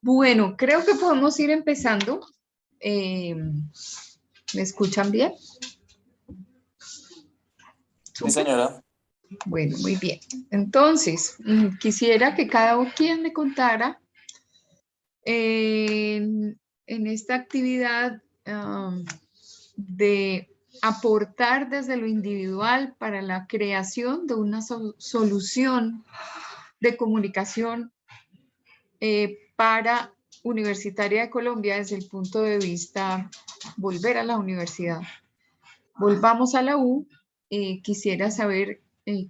Bueno, creo que podemos ir empezando. ¿Me escuchan bien? Sí, señora. Bueno, muy bien. Entonces, quisiera que cada quien me contara en esta actividad de aportar desde lo individual para la creación de una solución de comunicación para Universitaria de Colombia desde el punto de vista volver a la universidad. Volvamos a la U. Quisiera saber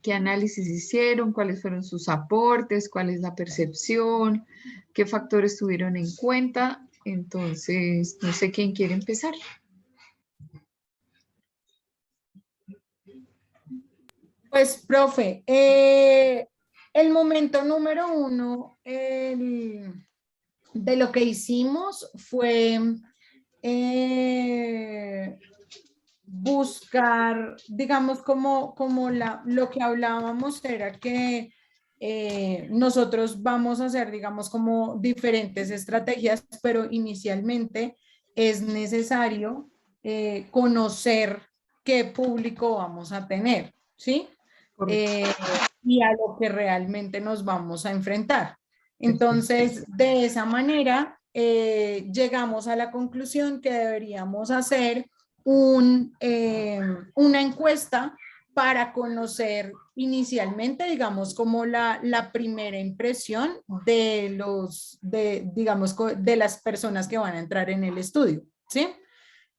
qué análisis hicieron, cuáles fueron sus aportes, cuál es la percepción, qué factores tuvieron en cuenta. Entonces, no sé quién quiere empezar. Pues, profe, el momento número uno de lo que hicimos fue buscar, digamos, como lo que hablábamos era que nosotros vamos a hacer, digamos, como diferentes estrategias, pero inicialmente es necesario conocer qué público vamos a tener, ¿sí? Y a lo que realmente nos vamos a enfrentar. Entonces, de esa manera, llegamos a la conclusión que deberíamos hacer una encuesta para conocer inicialmente, digamos, como la primera impresión digamos, de las personas que van a entrar en el estudio, ¿sí?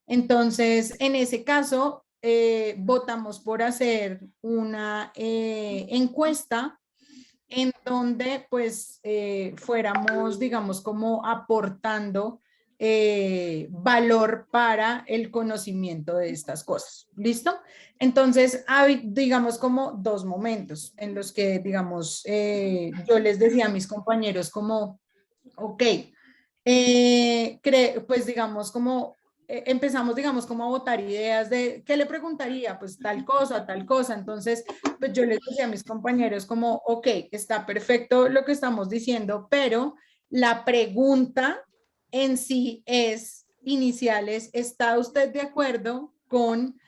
Entonces, en ese caso, votamos por hacer una encuesta en donde pues fuéramos, digamos, como aportando valor para el conocimiento de estas cosas. ¿Listo? Entonces, hay, digamos, como dos momentos en los que, digamos, yo les decía a mis compañeros como, ok, pues digamos como empezamos, digamos, como a votar ideas de, ¿qué le preguntaría? Pues tal cosa, tal cosa. Entonces, pues yo les decía a mis compañeros como, ok, está perfecto lo que estamos diciendo, pero la pregunta en sí es, iniciales, ¿está usted de acuerdo con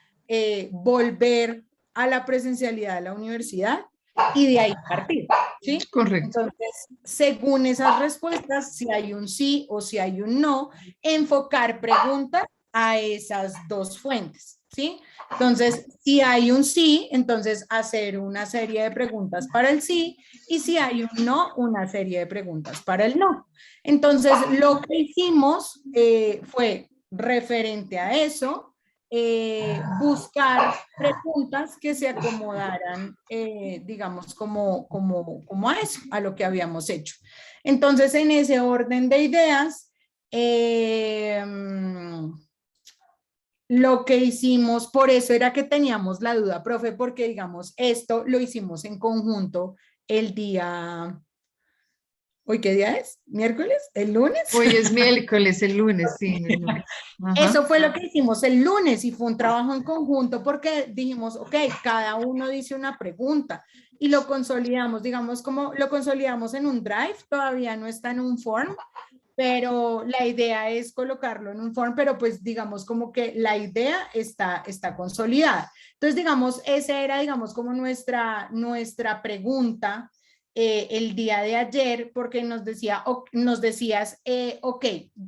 volver a la presencialidad de la universidad? Y de ahí partir, ¿sí? Correcto. Entonces, según esas respuestas, si hay un sí o si hay un no, enfocar preguntas a esas dos fuentes, ¿sí? Entonces, si hay un sí, entonces hacer una serie de preguntas para el sí, y si hay un no, una serie de preguntas para el no. Entonces, lo que hicimos fue referente a eso, buscar preguntas que se acomodaran, digamos, como a eso, a lo que habíamos hecho. Entonces, en ese orden de ideas, lo que hicimos, por eso era que teníamos la duda, profe, porque digamos, esto lo hicimos en conjunto el día... ¿Hoy qué día es? ¿Miércoles? ¿El lunes? Hoy es miércoles, el lunes, sí, el lunes. Eso fue lo que hicimos el lunes y fue un trabajo en conjunto porque dijimos, ok, cada uno dice una pregunta y lo consolidamos, digamos como lo consolidamos en un drive, todavía no está en un form, pero la idea es colocarlo en un form, pero pues digamos como que la idea está consolidada. Entonces, digamos, esa era, digamos, como nuestra pregunta el día de ayer, porque nos decías, ok,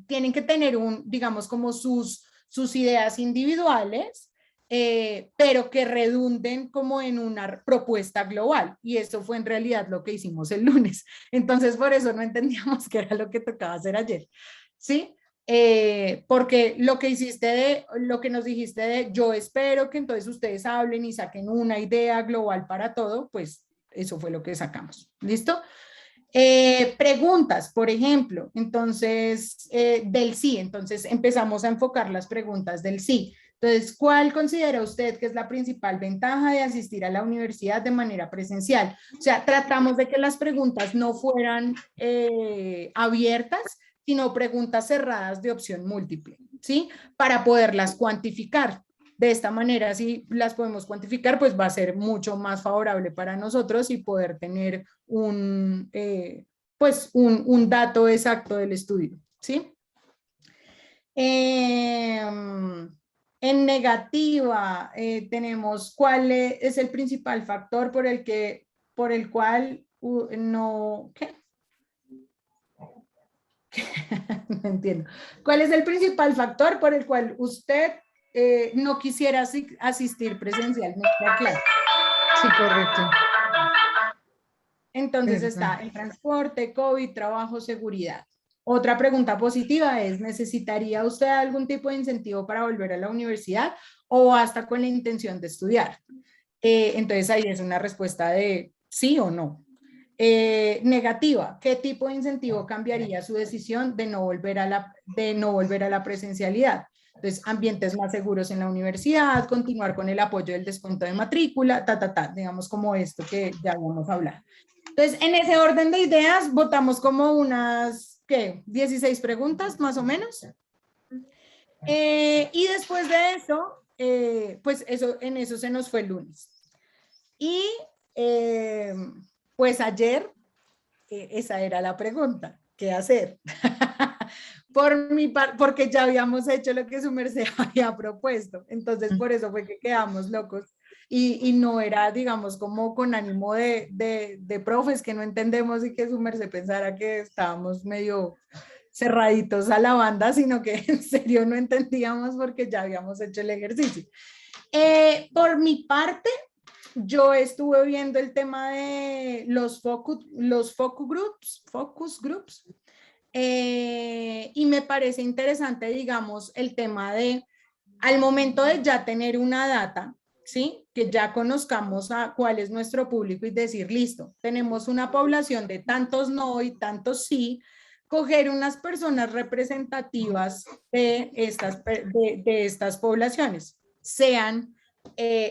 tienen que tener digamos, como sus ideas individuales, pero que redunden como en una propuesta global. Y eso fue en realidad lo que hicimos el lunes. Entonces, por eso no entendíamos qué era lo que tocaba hacer ayer. ¿Sí? Porque lo que nos dijiste de yo espero que entonces ustedes hablen y saquen una idea global para todo, pues eso fue lo que sacamos. ¿Listo? Preguntas, por ejemplo, entonces, del sí, entonces empezamos a enfocar las preguntas del sí. Entonces, ¿cuál considera usted que es la principal ventaja de asistir a la universidad de manera presencial? O sea, tratamos de que las preguntas no fueran abiertas, sino preguntas cerradas de opción múltiple, ¿sí? Para poderlas cuantificar. De esta manera, si las podemos cuantificar, pues va a ser mucho más favorable para nosotros y poder tener pues un dato exacto del estudio, ¿sí? En negativa, tenemos cuál es el principal factor por el cual no, ¿qué? No entiendo. ¿Cuál es el principal factor por el cual usted no quisiera asistir presencialmente a clase? Sí, correcto. Entonces ¿Verdad? está el transporte, COVID, trabajo, seguridad. Otra pregunta positiva es, ¿necesitaría usted algún tipo de incentivo para volver a la universidad o hasta con la intención de estudiar? Entonces ahí es una respuesta de sí o no. Negativa, ¿qué tipo de incentivo cambiaría su decisión de no volver a la presencialidad? Entonces, ambientes más seguros en la universidad, continuar con el apoyo del descuento de matrícula, digamos como esto que ya habíamos hablado. Entonces, en ese orden de ideas, votamos como unas, ¿qué? 16 preguntas, más o menos. Y después de eso, pues en eso se nos fue el lunes. Y pues ayer, esa era la pregunta, ¿qué hacer? Porque ya habíamos hecho lo que su merced había propuesto, entonces por eso fue que quedamos locos y no era, digamos, como con ánimo de profes que no entendemos y que su merced pensara que estábamos medio cerraditos a la banda, sino que en serio no entendíamos porque ya habíamos hecho el ejercicio. Por mi parte, yo estuve viendo el tema de los focus groups, y me parece interesante, digamos, el tema de, al momento de ya tener una data, ¿sí? Que ya conozcamos a cuál es nuestro público y decir, listo, tenemos una población de tantos no y tantos sí, coger unas personas representativas de estas poblaciones, sean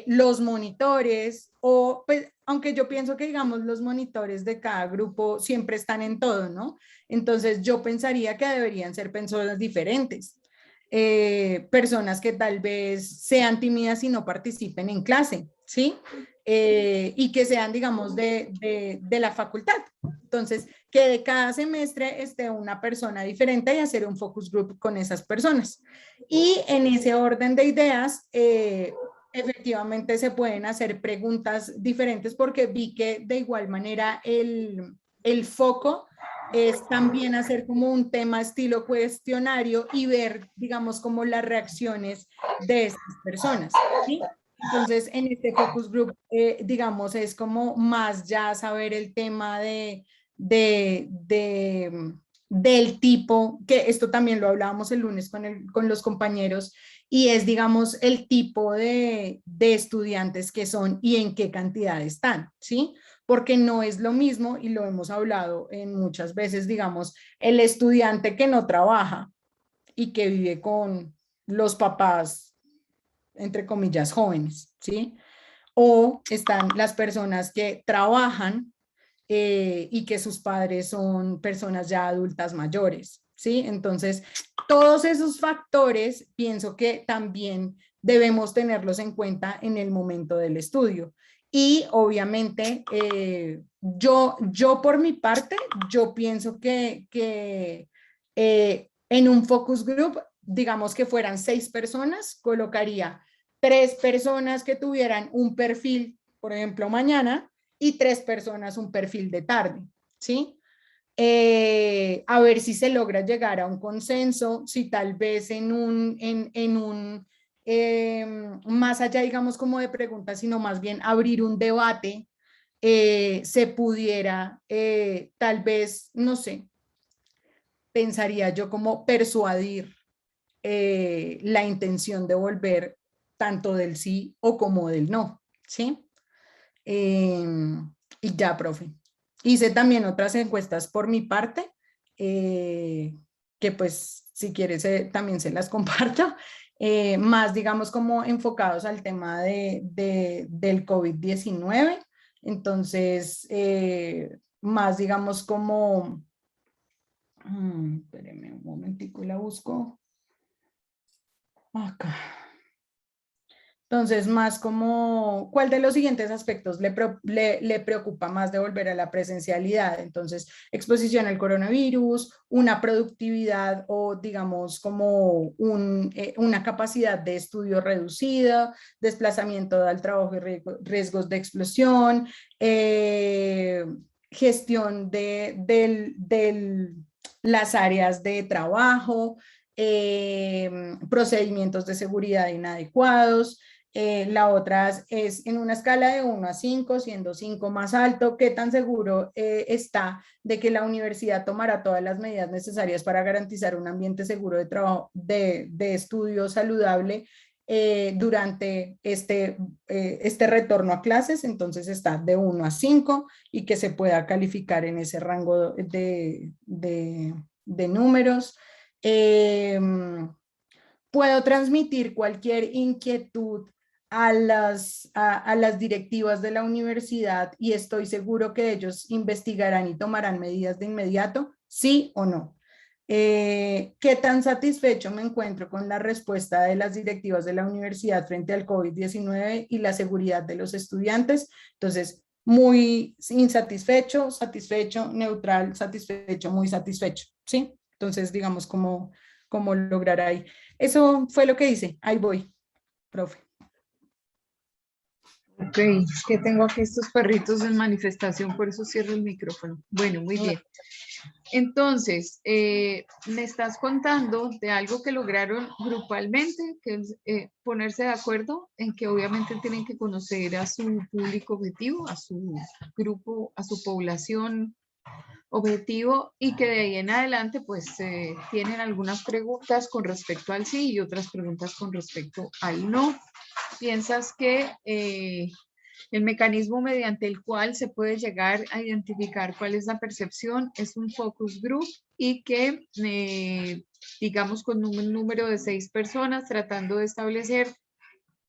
los monitores o, pues, aunque yo pienso que, digamos, los monitores de cada grupo siempre están en todo, ¿no? Entonces yo pensaría que deberían ser personas diferentes, personas que tal vez sean tímidas y no participen en clase, ¿sí? Y que sean, digamos, de la facultad. Entonces, que de cada semestre esté una persona diferente y hacer un focus group con esas personas. Y en ese orden de ideas, efectivamente se pueden hacer preguntas diferentes porque vi que de igual manera el foco es también hacer como un tema estilo cuestionario y ver, digamos, como las reacciones de estas personas, ¿sí? Entonces, en este focus group, digamos, es como más ya saber el tema de, de, del tipo, que esto también lo hablábamos el lunes con los compañeros, y es, digamos, el tipo de estudiantes que son y en qué cantidad están, ¿sí? Porque no es lo mismo, y lo hemos hablado en muchas veces, digamos, el estudiante que no trabaja y que vive con los papás, entre comillas, jóvenes, ¿sí? O están las personas que trabajan y que sus padres son personas ya adultas mayores, ¿sí? Entonces, todos esos factores pienso que también debemos tenerlos en cuenta en el momento del estudio. Y obviamente, yo por mi parte, yo pienso que en un focus group, digamos que fueran 6 personas, colocaría 3 personas que tuvieran un perfil, por ejemplo, mañana, y 3 personas un perfil de tarde, ¿sí? A ver si se logra llegar a un consenso, si tal vez más allá, digamos, como de preguntas, sino más bien abrir un debate, se pudiera, tal vez, no sé, pensaría yo como persuadir la intención de volver tanto del sí o como del no, ¿sí? Eh, y ya, profe. Hice también otras encuestas por mi parte, que pues si quieres también se las comparto, más digamos como enfocados al tema del COVID-19. Entonces, más digamos como, espérenme un momentico, la busco acá. Entonces, más como, ¿cuál de los siguientes aspectos le preocupa más de volver a la presencialidad? Entonces, exposición al coronavirus, una productividad o digamos como una capacidad de estudio reducida, desplazamiento al trabajo y riesgos de explosión, gestión de las áreas de trabajo, procedimientos de seguridad inadecuados. La otra es en una escala de 1 a 5, siendo 5 más alto, ¿qué tan seguro está de que la universidad tomará todas las medidas necesarias para garantizar un ambiente seguro de trabajo, de estudio saludable durante este retorno a clases? Entonces está de 1 a 5 y que se pueda calificar en ese rango de números. Puedo transmitir cualquier inquietud a las directivas de la universidad y estoy seguro que ellos investigarán y tomarán medidas de inmediato, ¿sí o no? ¿Qué tan satisfecho me encuentro con la respuesta de las directivas de la universidad frente al COVID-19 y la seguridad de los estudiantes? Entonces, muy insatisfecho, satisfecho, neutral, satisfecho, muy satisfecho, ¿sí? Entonces, digamos, cómo lograr ahí. Eso fue lo que hice. Ahí voy, profe. Ok, es que tengo aquí estos perritos en manifestación, por eso cierro el micrófono. Bueno, muy bien. Entonces, me estás contando de algo que lograron grupalmente, que es ponerse de acuerdo en que obviamente tienen que conocer a su público objetivo, a su grupo, a su población objetivo, y que de ahí en adelante pues tienen algunas preguntas con respecto al sí y otras preguntas con respecto al no. ¿Piensas que el mecanismo mediante el cual se puede llegar a identificar cuál es la percepción es un focus group y que, digamos, con un número de 6 personas tratando de establecer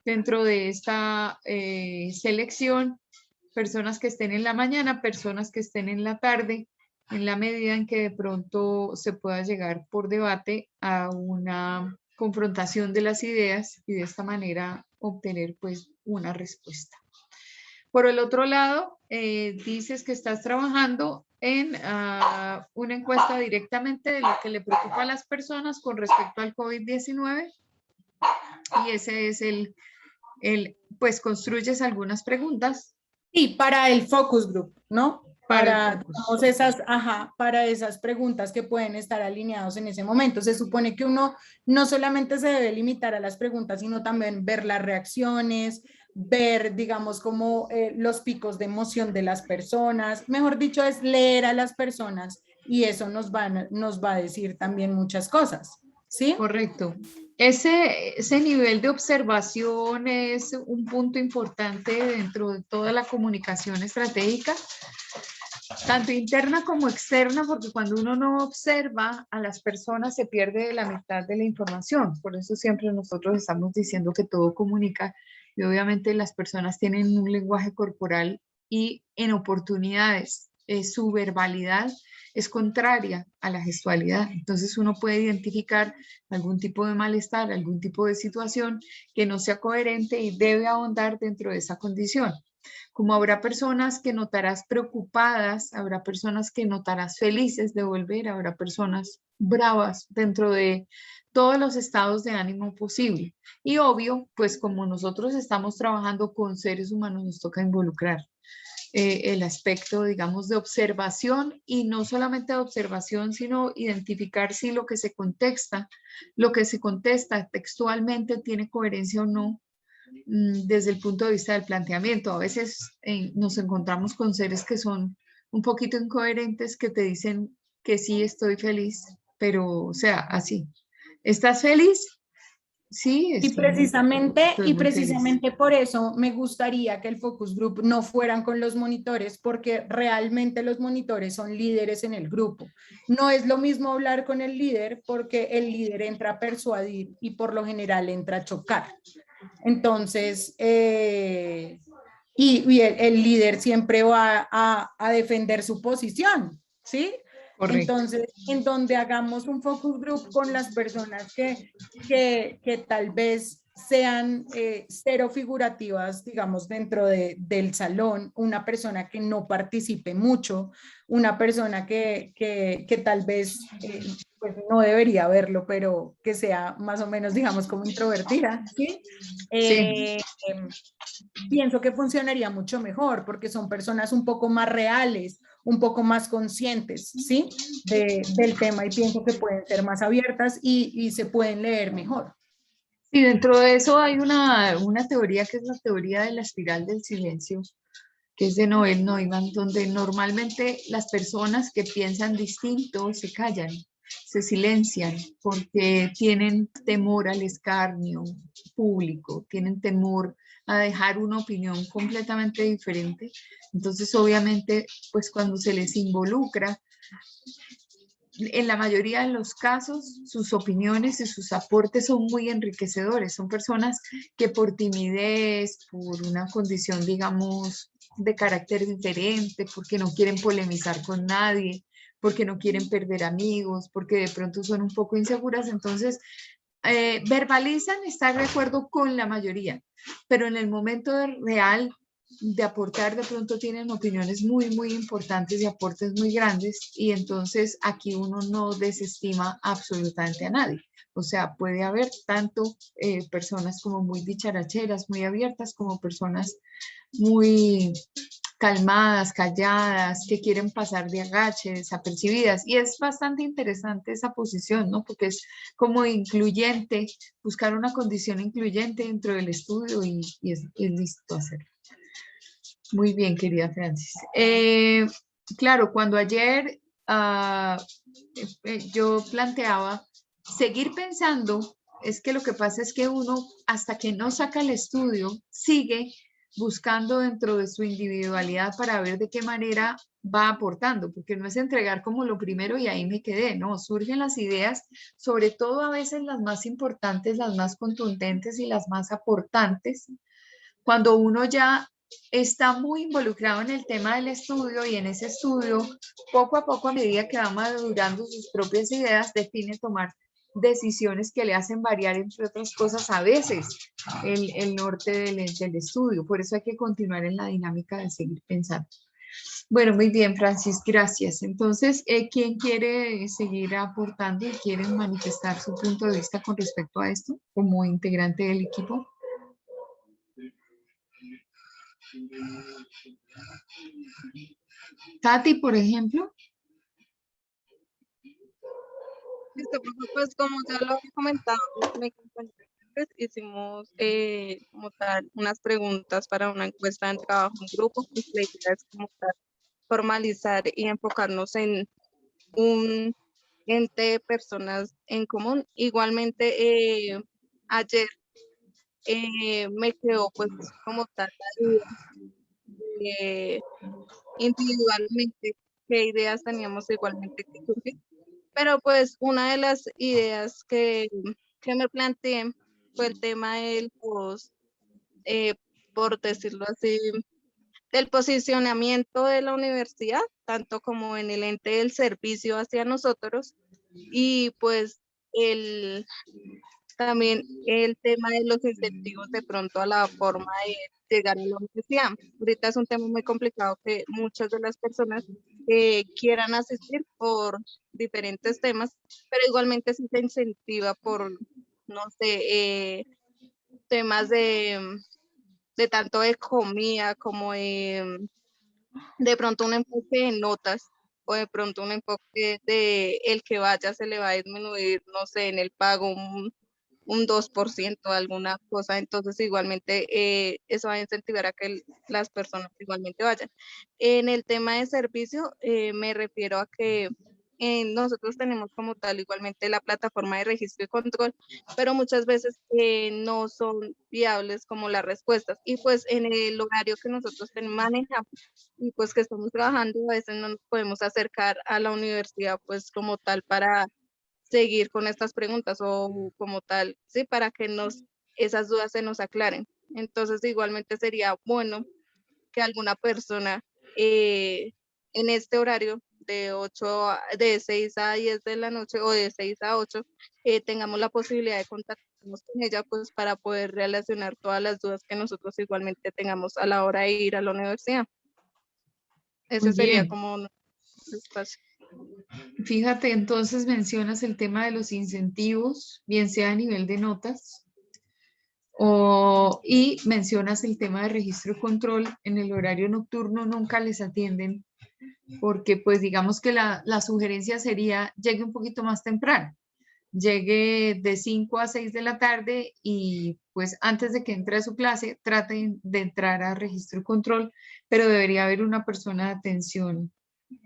dentro de esta selección personas que estén en la mañana, personas que estén en la tarde, en la medida en que de pronto se pueda llegar por debate a una confrontación de las ideas y de esta manera obtener pues una respuesta? Por el otro lado, dices que estás trabajando en una encuesta directamente de lo que le preocupa a las personas con respecto al COVID-19 y ese es pues construyes algunas preguntas. Sí, para el focus group, ¿no? Para Para esas preguntas que pueden estar alineados en ese momento. Se supone que uno no solamente se debe limitar a las preguntas, sino también ver las reacciones, ver, digamos, como los picos de emoción de las personas. Mejor dicho, es leer a las personas y eso nos va a decir también muchas cosas, ¿sí? Correcto. Ese nivel de observación es un punto importante dentro de toda la comunicación estratégica, tanto interna como externa, porque cuando uno no observa a las personas se pierde la mitad de la información. Por eso siempre nosotros estamos diciendo que todo comunica y obviamente las personas tienen un lenguaje corporal y en oportunidades su verbalidad es contraria a la gestualidad. Entonces uno puede identificar algún tipo de malestar, algún tipo de situación que no sea coherente y debe ahondar dentro de esa condición. Como habrá personas que notarás preocupadas, habrá personas que notarás felices de volver, habrá personas bravas dentro de todos los estados de ánimo posible. Y obvio, pues como nosotros estamos trabajando con seres humanos, nos toca involucrar el aspecto, digamos, de observación y no solamente de observación, sino identificar si lo que se contesta textualmente tiene coherencia o no desde el punto de vista del planteamiento. A veces nos encontramos con seres que son un poquito incoherentes, que te dicen que sí, estoy feliz, pero, o sea, así. ¿Estás feliz? Sí, Y estoy muy feliz. por eso me gustaría que el focus group no fueran con los monitores, porque realmente los monitores son líderes en el grupo. No es lo mismo hablar con el líder porque el líder entra a persuadir y por lo general entra a chocar. Entonces, y el líder siempre va a defender su posición, ¿sí? Correcto. Entonces, en donde hagamos un focus group con las personas que tal vez sean cero figurativas, digamos, dentro del salón, una persona que no participe mucho, una persona que tal vez pues no debería verlo, pero que sea más o menos, digamos, como introvertida, ¿sí? Sí. Pienso que funcionaría mucho mejor porque son personas un poco más reales, un poco más conscientes, ¿sí? Del tema y pienso que pueden ser más abiertas y se pueden leer mejor. Y dentro de eso hay una teoría que es la teoría de la espiral del silencio, que es de Noel Neumann, donde normalmente las personas que piensan distinto se callan, se silencian, porque tienen temor al escarnio público, tienen temor a dejar una opinión completamente diferente. Entonces, obviamente, pues cuando se les involucra, en la mayoría de los casos, sus opiniones y sus aportes son muy enriquecedores. Son personas que por timidez, por una condición, digamos, de carácter diferente, porque no quieren polemizar con nadie, porque no quieren perder amigos, porque de pronto son un poco inseguras, entonces verbalizan estar de acuerdo con la mayoría, pero en el momento real de aportar de pronto tienen opiniones muy, muy importantes y aportes muy grandes y entonces aquí uno no desestima absolutamente a nadie. O sea, puede haber tanto personas como muy dicharacheras, muy abiertas, como personas muy calmadas, calladas, que quieren pasar de agache, desapercibidas. Y es bastante interesante esa posición, ¿no? Porque es como incluyente, buscar una condición incluyente dentro del estudio y es listo hacerlo. Muy bien, querida Francis. Claro, cuando ayer yo planteaba seguir pensando, es que lo que pasa es que uno, hasta que no saca el estudio, sigue buscando dentro de su individualidad para ver de qué manera va aportando, porque no es entregar como lo primero y ahí me quedé, no, surgen las ideas, sobre todo a veces las más importantes, las más contundentes y las más aportantes, cuando uno ya está muy involucrado en el tema del estudio y en ese estudio, poco a poco, a medida que va madurando sus propias ideas, define tomar decisiones que le hacen variar, entre otras cosas, a veces el norte del estudio. Por eso hay que continuar en la dinámica de seguir pensando. Bueno, muy bien, Francis, gracias. Entonces, ¿quién quiere seguir aportando y quiere manifestar su punto de vista con respecto a esto como integrante del equipo? Tati, por ejemplo. Listo, profe, pues como ya lo había comentado, mi compañera, pues, hicimos como tal unas preguntas para una encuesta en trabajo en grupo, pues la idea es como tal formalizar y enfocarnos en un ente de personas en común. Igualmente, ayer me quedó pues como tal la duda de individualmente qué ideas teníamos igualmente que surgir. Pero pues una de las ideas que me planteé fue el tema del eh, por decirlo así, del posicionamiento de la universidad, tanto como en el ente del servicio hacia nosotros, y pues el, también el tema de los incentivos de pronto a la forma de llegar a la universidad. Ahorita es un tema muy complicado que muchas de las personas quieran asistir por diferentes temas, pero igualmente sí se incentiva por, no sé, temas de tanto de comida como de pronto un enfoque de notas o de pronto un enfoque de el que vaya se le va a disminuir, no sé, en el pago un 2%, alguna cosa, entonces igualmente eso va a incentivar a que las personas igualmente vayan. En el tema de servicio, me refiero a que nosotros tenemos como tal igualmente la plataforma de registro y control, pero muchas veces no son viables como las respuestas. Y pues en el horario que nosotros manejamos y pues que estamos trabajando, a veces no nos podemos acercar a la universidad pues como tal para seguir con estas preguntas o como tal, sí, para que esas dudas se nos aclaren. Entonces, igualmente sería bueno que alguna persona en este horario de 6 a 10 de la noche o de 6 a 8, tengamos la posibilidad de contactarnos con ella, pues para poder relacionar todas las dudas que nosotros igualmente tengamos a la hora de ir a la universidad. Ese Muy sería bien. como nuestro espacio. Fíjate, entonces mencionas el tema de los incentivos, bien sea a nivel de notas, y mencionas el tema de registro y control. En el horario nocturno nunca les atienden, porque pues digamos que la sugerencia sería llegue un poquito más temprano, llegue de 5 a 6 de la tarde y pues antes de que entre a su clase traten de entrar a registro y control, pero debería haber una persona de atención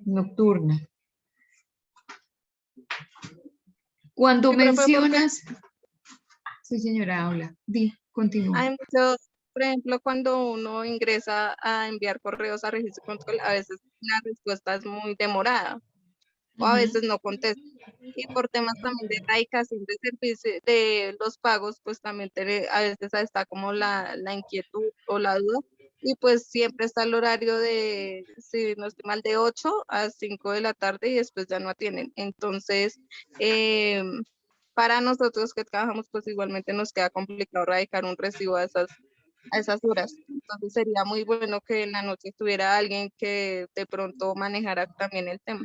nocturna. Cuando Sí, profe, porque mencionas... Sí, señora, habla. Continúa. hay muchos, por ejemplo, cuando uno ingresa a enviar correos a registro y control, a veces la respuesta es muy demorada o a veces no contesta. Y por temas también de erradicación de servicio, de los pagos, pues también a veces está como la inquietud o la duda. Y pues siempre está el horario de, si no estoy mal, de 8 a 5 de la tarde y después ya no atienden. Entonces, para nosotros que trabajamos, pues igualmente nos queda complicado radicar un recibo a esas horas. Entonces sería muy bueno que en la noche estuviera alguien que de pronto manejara también el tema.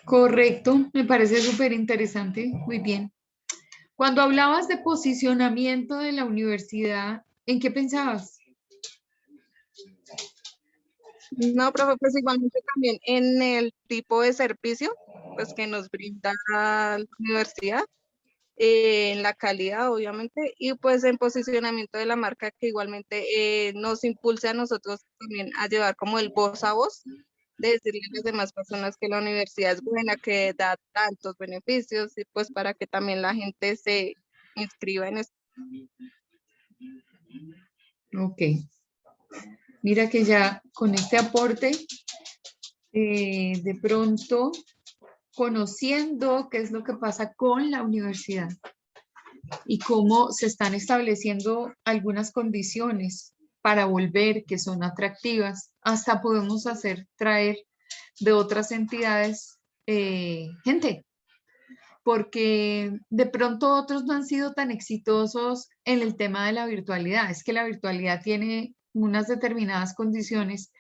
Correcto, me parece súper interesante. Muy bien. Cuando hablabas de posicionamiento de la universidad, ¿en qué pensabas? No, profe, pues igualmente también en el tipo de servicio pues que nos brinda la universidad, en la calidad obviamente, y pues en posicionamiento de la marca que igualmente nos impulse a nosotros también a llevar como el voz a voz, de decirle a las demás personas que la universidad es buena, que da tantos beneficios y pues para que también la gente se inscriba en esto. Ok. Mira que ya con este aporte, de pronto, conociendo qué es lo que pasa con la universidad y cómo se están estableciendo algunas condiciones para volver que son atractivas, hasta podemos traer de otras entidades gente, porque de pronto otros no han sido tan exitosos en el tema de la virtualidad. Es que la virtualidad tiene unas determinadas condiciones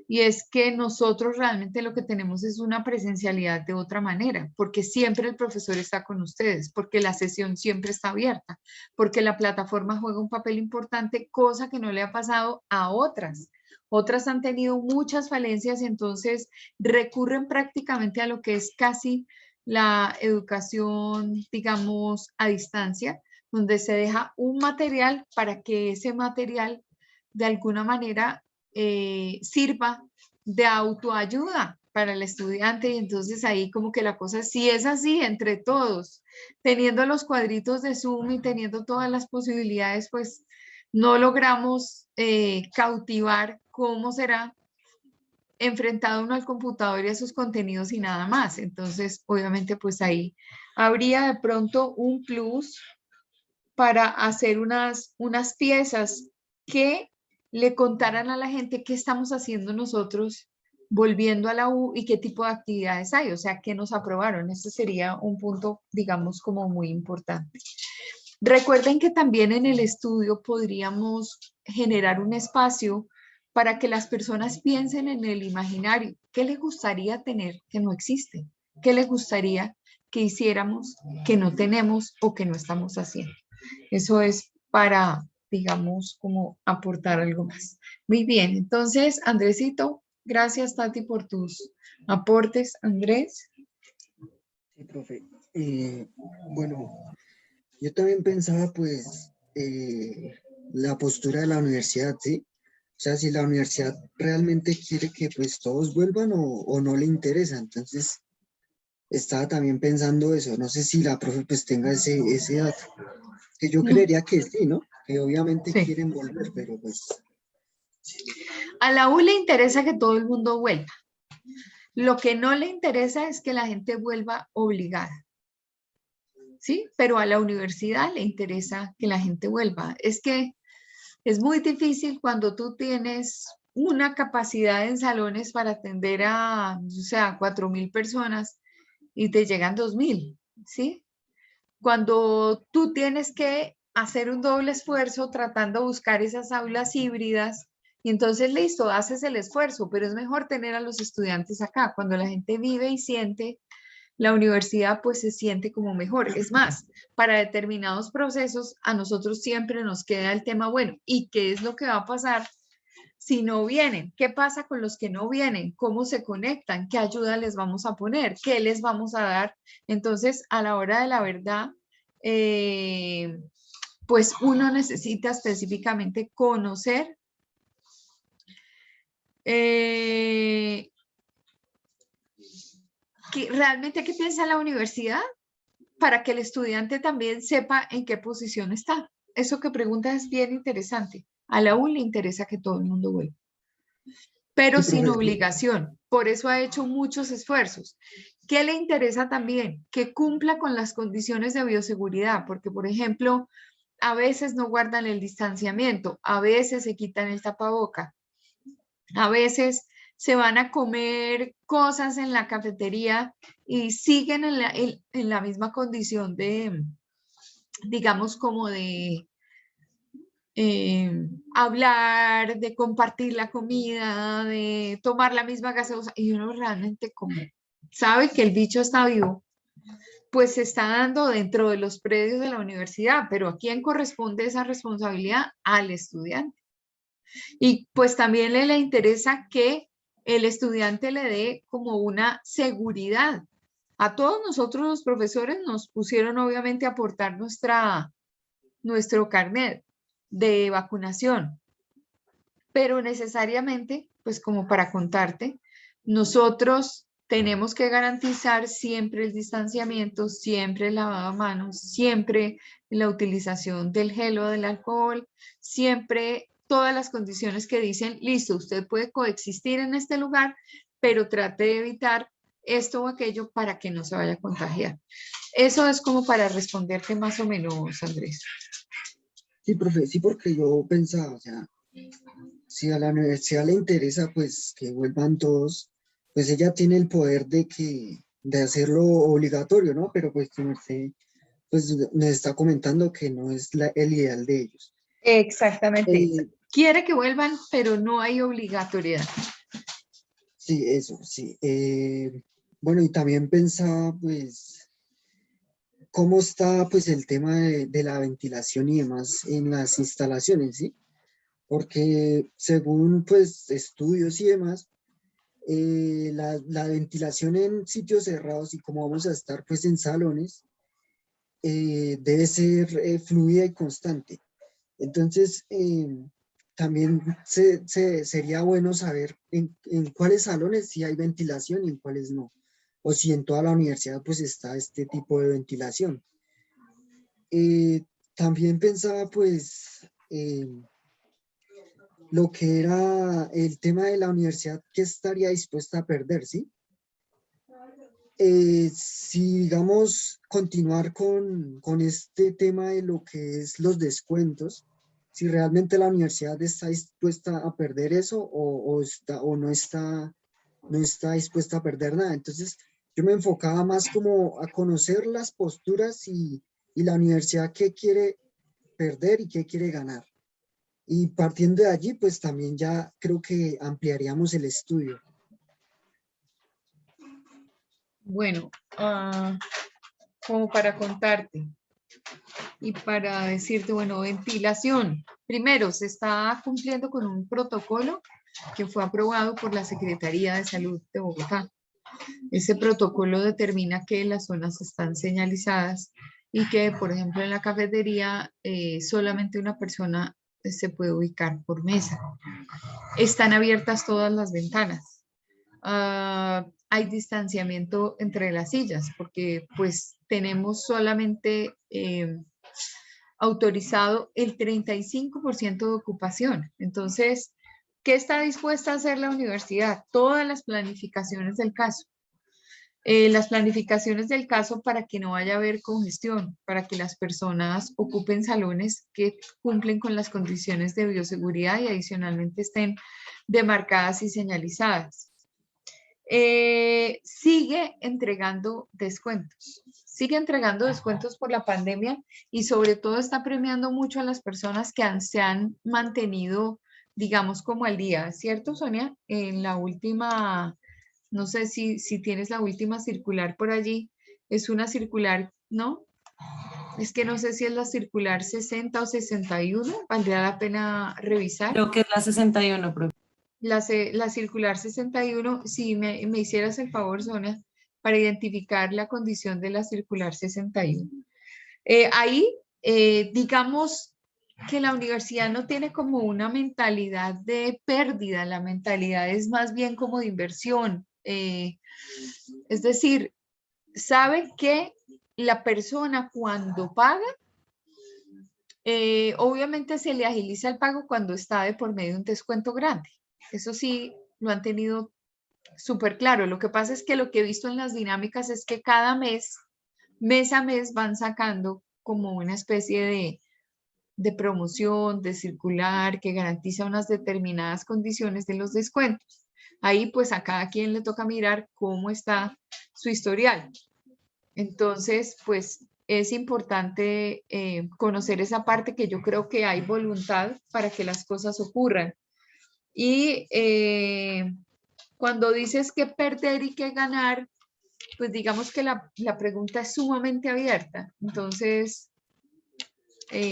y es que nosotros realmente lo que tenemos es una presencialidad de otra manera, porque siempre el profesor está con ustedes, porque la sesión siempre está abierta, porque la plataforma juega un papel importante, cosa que no le ha pasado a otras. Otras han tenido muchas falencias y entonces recurren prácticamente a lo que es casi la educación, digamos, a distancia, donde se deja un material para que ese material de alguna manera sirva de autoayuda para el estudiante, y entonces ahí como que la cosa, si es así entre todos, teniendo los cuadritos de Zoom y teniendo todas las posibilidades, pues no logramos cautivar cómo será enfrentado uno al computador y a sus contenidos y nada más. Entonces, obviamente, pues ahí habría de pronto un plus para hacer unas piezas que le contaran a la gente qué estamos haciendo nosotros volviendo a la U y qué tipo de actividades hay, o sea, qué nos aprobaron. Este sería un punto, digamos, como muy importante. Recuerden que también en el estudio podríamos generar un espacio para que las personas piensen en el imaginario. ¿Qué les gustaría tener que no existe? ¿Qué les gustaría que hiciéramos que no tenemos o que no estamos haciendo? Eso es para, digamos, como aportar algo más. Muy bien, entonces, Andresito, gracias, Tati, por tus aportes. Andrés. Sí, profe. Bueno, yo también pensaba, pues, la postura de la universidad, ¿sí? O sea, si la universidad realmente quiere que, pues, todos vuelvan o no le interesa. Entonces, estaba también pensando eso. No sé si la profe, pues, tenga ese dato. Que yo creería que sí, ¿no? Que obviamente Sí. quieren volver, pero pues... A la U le interesa que todo el mundo vuelva. Lo que no le interesa es que la gente vuelva obligada. ¿Sí? Pero a la universidad le interesa que la gente vuelva. Es que es muy difícil cuando tú tienes una capacidad en salones para atender a, o sea, 4.000 personas y te llegan 2.000, ¿sí? Cuando tú tienes que hacer un doble esfuerzo tratando de buscar esas aulas híbridas, y entonces listo, haces el esfuerzo, pero es mejor tener a los estudiantes acá. Cuando la gente vive y siente, la universidad pues se siente como mejor. Es más, para determinados procesos a nosotros siempre nos queda el tema, bueno, ¿y qué es lo que va a pasar si no vienen? ¿Qué pasa con los que no vienen? ¿Cómo se conectan? ¿Qué ayuda les vamos a poner? ¿Qué les vamos a dar? Entonces, a la hora de la verdad, pues uno necesita específicamente conocer realmente qué piensa la universidad para que el estudiante también sepa en qué posición está. Eso que preguntas es bien interesante. A la U le interesa que todo el mundo vuelva, pero Sí, sin profe. obligación. Por eso ha hecho muchos esfuerzos. ¿Qué le interesa también? Que cumpla con las condiciones de bioseguridad, porque, por ejemplo, a veces no guardan el distanciamiento, a veces se quitan el tapaboca, a veces se van a comer cosas en la cafetería y siguen en la misma condición de, digamos, como de hablar, de compartir la comida, de tomar la misma gaseosa, y uno realmente como sabe que el bicho está vivo, pues se está dando dentro de los predios de la universidad, pero ¿a quién corresponde esa responsabilidad? Al estudiante. Y pues también le interesa que el estudiante le dé como una seguridad. A todos nosotros los profesores nos pusieron obviamente a aportar nuestro carnet de vacunación, pero necesariamente, pues como para contarte, nosotros tenemos que garantizar siempre el distanciamiento, siempre el lavado de manos, siempre la utilización del gel o del alcohol, siempre todas las condiciones que dicen, listo, usted puede coexistir en este lugar, pero trate de evitar esto o aquello para que no se vaya a contagiar. Eso es como para responderte más o menos, Andrés. Sí, profe, sí, porque yo pensaba, o sea, si a la universidad le interesa, pues que vuelvan todos, pues ella tiene el poder de hacerlo obligatorio, ¿no? Pero pues su merced, pues nos está comentando que no es el ideal de ellos. Exactamente. Eh, Quiere que vuelvan, pero no hay obligatoriedad. sí, eso, sí. Bueno, y también pensaba, pues, cómo está, pues, el tema de la ventilación y demás en las instalaciones, ¿sí? Porque según, pues, estudios y demás, la ventilación en sitios cerrados y como vamos a estar pues en salones, debe ser fluida y constante. Entonces, también sería bueno saber en cuáles salones sí hay ventilación y en cuáles no. O si en toda la universidad pues está este tipo de ventilación. También pensaba pues lo que era el tema de la universidad que estaría dispuesta a perder, ¿sí? Si digamos continuar con este tema de lo que es los descuentos, si realmente la universidad está dispuesta a perder eso o no está dispuesta a perder nada. Entonces yo me enfocaba más como a conocer las posturas y la universidad qué quiere perder y qué quiere ganar. Y partiendo de allí, pues también ya creo que ampliaríamos el estudio. Bueno, como para contarte y para decirte, bueno, ventilación. Primero, se está cumpliendo con un protocolo que fue aprobado por la Secretaría de Salud de Bogotá. Ese protocolo determina que las zonas están señalizadas y que, por ejemplo, en la cafetería solamente una persona se puede ubicar por mesa. Están abiertas todas las ventanas. Hay distanciamiento entre las sillas porque pues tenemos solamente autorizado el 35% de ocupación. Entonces, ¿qué está dispuesta a hacer la universidad? Todas las planificaciones del caso. Las planificaciones del caso para que no vaya a haber congestión, para que las personas ocupen salones que cumplen con las condiciones de bioseguridad y adicionalmente estén demarcadas y señalizadas. Sigue entregando descuentos por la pandemia y sobre todo está premiando mucho a las personas que se han mantenido, digamos, como al día, ¿cierto, Sonia? En la última, no sé si tienes la última circular por allí, es una circular, ¿no? Es que no sé si es la circular 60 o 61, valdría la pena revisar. Creo que es la 61, profe. La circular 61, si me hicieras el favor, Sonia, para identificar la condición de la circular 61. Ahí, digamos que la universidad no tiene como una mentalidad de pérdida, la mentalidad es más bien como de inversión. Es decir, sabe que la persona cuando paga, obviamente se le agiliza el pago cuando está de por medio de un descuento grande. Eso sí, lo han tenido súper claro. Lo que pasa es que lo que he visto en las dinámicas es que cada mes a mes, van sacando como una especie de promoción, de circular, que garantiza unas determinadas condiciones de los descuentos. Ahí pues a cada quien le toca mirar cómo está su historial. Entonces, pues es importante conocer esa parte que yo creo que hay voluntad para que las cosas ocurran. Y cuando dices que perder y que ganar, pues digamos que la pregunta es sumamente abierta. Entonces,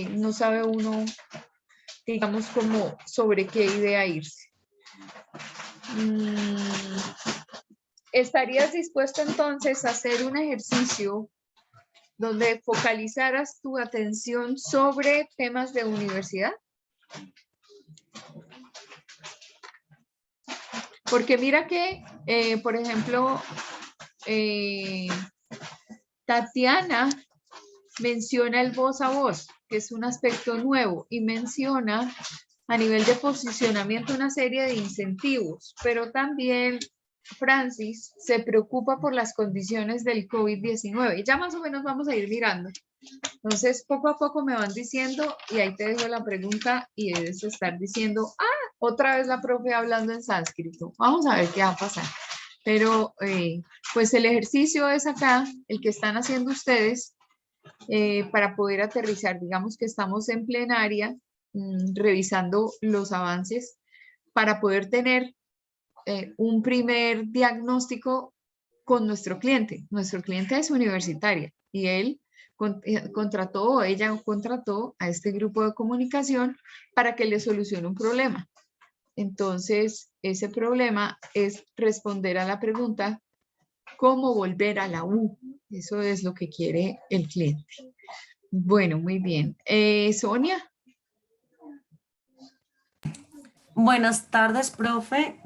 no sabe uno, digamos, como sobre qué idea irse. ¿Estarías dispuesto entonces a hacer un ejercicio donde focalizaras tu atención sobre temas de universidad? Porque mira que, por ejemplo, Tatiana menciona el voz a voz, que es un aspecto nuevo, y menciona a nivel de posicionamiento una serie de incentivos, pero también Francis se preocupa por las condiciones del COVID-19. Ya más o menos vamos a ir mirando. Entonces, poco a poco me van diciendo, y ahí te dejo la pregunta, y debes estar diciendo, otra vez la profe hablando en sánscrito. Vamos a ver qué va a pasar. Pero, pues el ejercicio es acá, el que están haciendo ustedes, para poder aterrizar. Digamos que estamos en plenaria, revisando los avances, para poder tener un primer diagnóstico con nuestro cliente. Nuestro cliente es universitaria y él contrató, ella contrató a este grupo de comunicación para que le solucione un problema. Entonces, ese problema es responder a la pregunta, ¿cómo volver a la U? Eso es lo que quiere el cliente. Bueno, muy bien. Sonia. Buenas tardes, profe.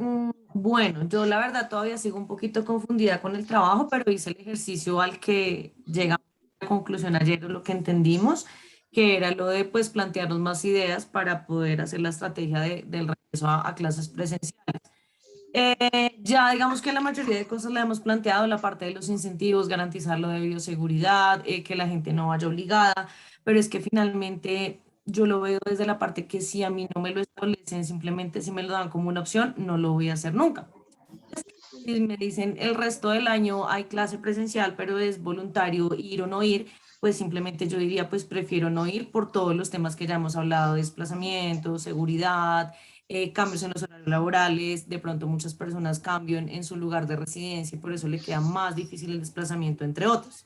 Bueno, yo la verdad todavía sigo un poquito confundida con el trabajo, pero hice el ejercicio al que llegamos a la conclusión ayer, o lo que entendimos, que era lo de pues plantearnos más ideas para poder hacer la estrategia del regreso a clases presenciales. Ya digamos que la mayoría de cosas la hemos planteado, la parte de los incentivos, garantizar lo de bioseguridad, que la gente no vaya obligada, pero es que finalmente yo lo veo desde la parte que si a mí no me lo establecen, simplemente si me lo dan como una opción, no lo voy a hacer nunca. Si me dicen el resto del año hay clase presencial, pero es voluntario ir o no ir, pues simplemente yo diría, pues prefiero no ir por todos los temas que ya hemos hablado, desplazamiento, seguridad, cambios en los horarios laborales, de pronto muchas personas cambian en su lugar de residencia y por eso le queda más difícil el desplazamiento, entre otros.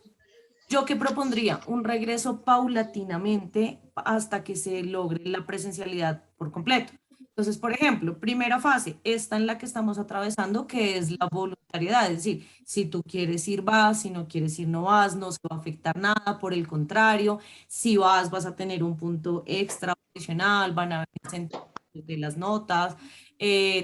¿Yo qué propondría? Un regreso paulatinamente hasta que se logre la presencialidad por completo. Entonces, por ejemplo, primera fase, esta en la que estamos atravesando, que es la voluntariedad, es decir, si tú quieres ir, vas, si no quieres ir, no vas, no se va a afectar nada, por el contrario, si vas, vas a tener un punto extra adicional, van a haber incentivos de las notas,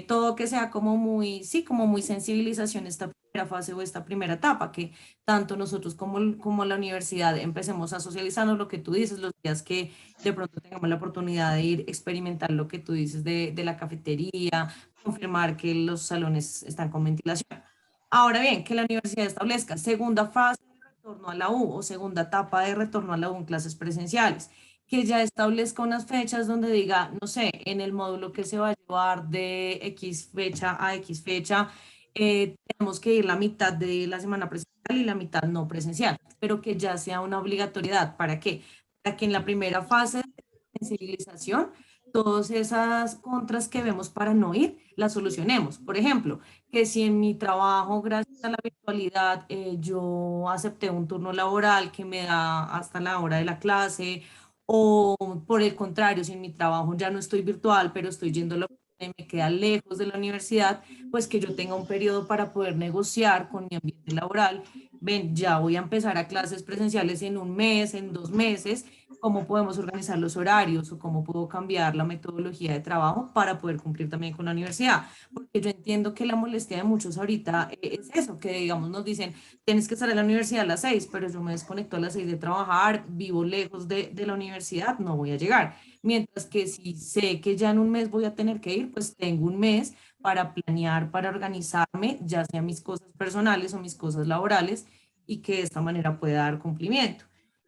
todo que sea como muy, sí, como muy sensibilización esta primera fase o esta primera etapa, que tanto nosotros como la universidad empecemos a socializarnos lo que tú dices, los días que de pronto tengamos la oportunidad de ir experimentar lo que tú dices de la cafetería, confirmar que los salones están con ventilación. Ahora bien, que la universidad establezca segunda fase de retorno a la U o segunda etapa de retorno a la U en clases presenciales. que ya establezca unas fechas donde diga, no sé, en el módulo que se va a llevar de X fecha a X fecha, tenemos que ir la mitad de la semana presencial y la mitad no presencial, pero que ya sea una obligatoriedad. ¿Para qué? Para que en la primera fase de sensibilización, todas esas contras que vemos para no ir, las solucionemos. Por ejemplo, que si en mi trabajo, gracias a la virtualidad, yo acepté un turno laboral que me da hasta la hora de la clase, o por el contrario, si en mi trabajo ya no estoy virtual, pero estoy yendo a la oficina y me queda lejos de la universidad, pues que yo tenga un periodo para poder negociar con mi ambiente laboral. Ven, ya voy a empezar a clases presenciales en un mes, en 2 meses, cómo podemos organizar los horarios o cómo puedo cambiar la metodología de trabajo para poder cumplir también con la universidad. Porque yo entiendo que la molestia de muchos ahorita es eso, que digamos nos dicen, tienes que estar en la universidad a las 6, pero yo me desconecto a las 6 de trabajar, vivo lejos de la universidad, no voy a llegar. Mientras que si sé que ya en un mes voy a tener que ir, pues tengo un mes para planear, para organizarme, ya sea mis cosas personales o mis cosas laborales, y que de esta manera pueda dar cumplimiento.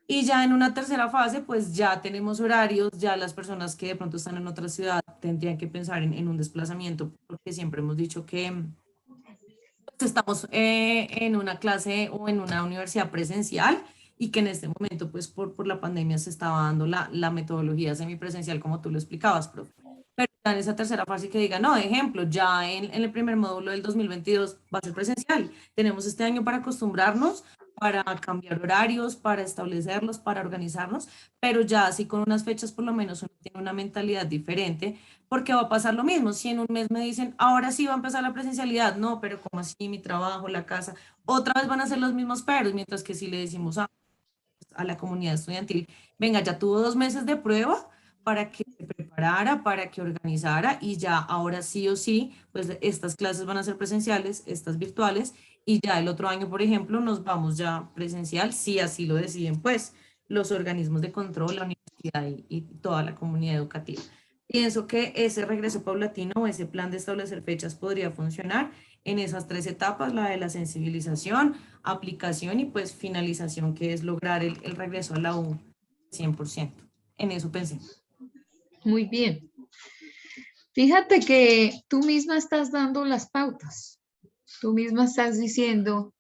Y ya en una tercera fase, pues ya tenemos horarios, ya las personas que de pronto están en otra ciudad tendrían que pensar en un desplazamiento, porque siempre hemos dicho que pues, estamos en una clase o en una universidad presencial y que en este momento, pues por la pandemia se estaba dando la metodología semipresencial, como tú lo explicabas, profe. Pero ya en esa tercera fase que diga, no, ejemplo, ya en el primer módulo del 2022 va a ser presencial. Tenemos este año para acostumbrarnos, para cambiar horarios, para establecerlos, para organizarnos, pero ya así con unas fechas por lo menos uno tiene una mentalidad diferente, porque va a pasar lo mismo. Si en un mes me dicen, ahora sí va a empezar la presencialidad, no, pero como así, mi trabajo, la casa, otra vez van a ser los mismos peros, mientras que si le decimos a la comunidad estudiantil, venga, ya tuvo 2 meses de prueba para que se preparara, para que organizara y ya ahora sí o sí, pues estas clases van a ser presenciales, estas virtuales y ya el otro año, por ejemplo, nos vamos ya presencial, si así lo deciden, pues los organismos de control, la universidad y toda la comunidad educativa. Pienso que ese regreso paulatino o ese plan de establecer fechas podría funcionar en esas 3 etapas, la de la sensibilización, aplicación y pues finalización, que es lograr el regreso a la U 100%. En eso pensé. Muy bien. Fíjate que tú misma estás dando las pautas. Tú misma estás diciendo,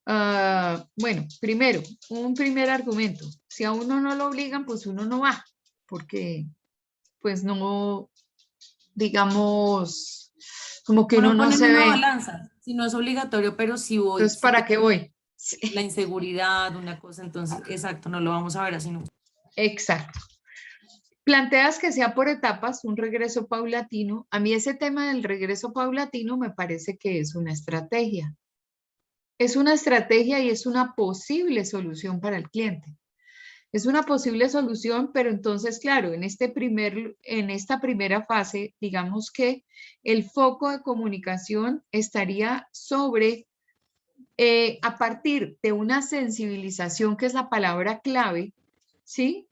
bueno, primero, un primer argumento. Si a uno no lo obligan, pues uno no va, porque pues no, digamos, como que uno Uno no pone en se una ve. balanza, si no es obligatorio, pero si voy, Entonces, si ¿para qué tengo voy? la inseguridad, una cosa, entonces, exacto, no lo vamos a ver así. No. Exacto. Planteas que sea por etapas, un regreso paulatino. A mí ese tema del regreso paulatino me parece que es una estrategia. Es una estrategia y es una posible solución para el cliente. Es una posible solución, pero entonces, claro, en esta primera fase, digamos que el foco de comunicación estaría sobre, a partir de una sensibilización, que es la palabra clave, ¿sí?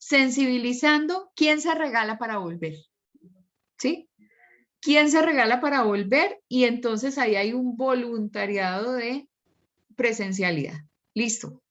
Sensibilizando quién se regala para volver, ¿sí? ¿Quién se regala para volver? Y entonces ahí hay un voluntariado de presencialidad. Listo.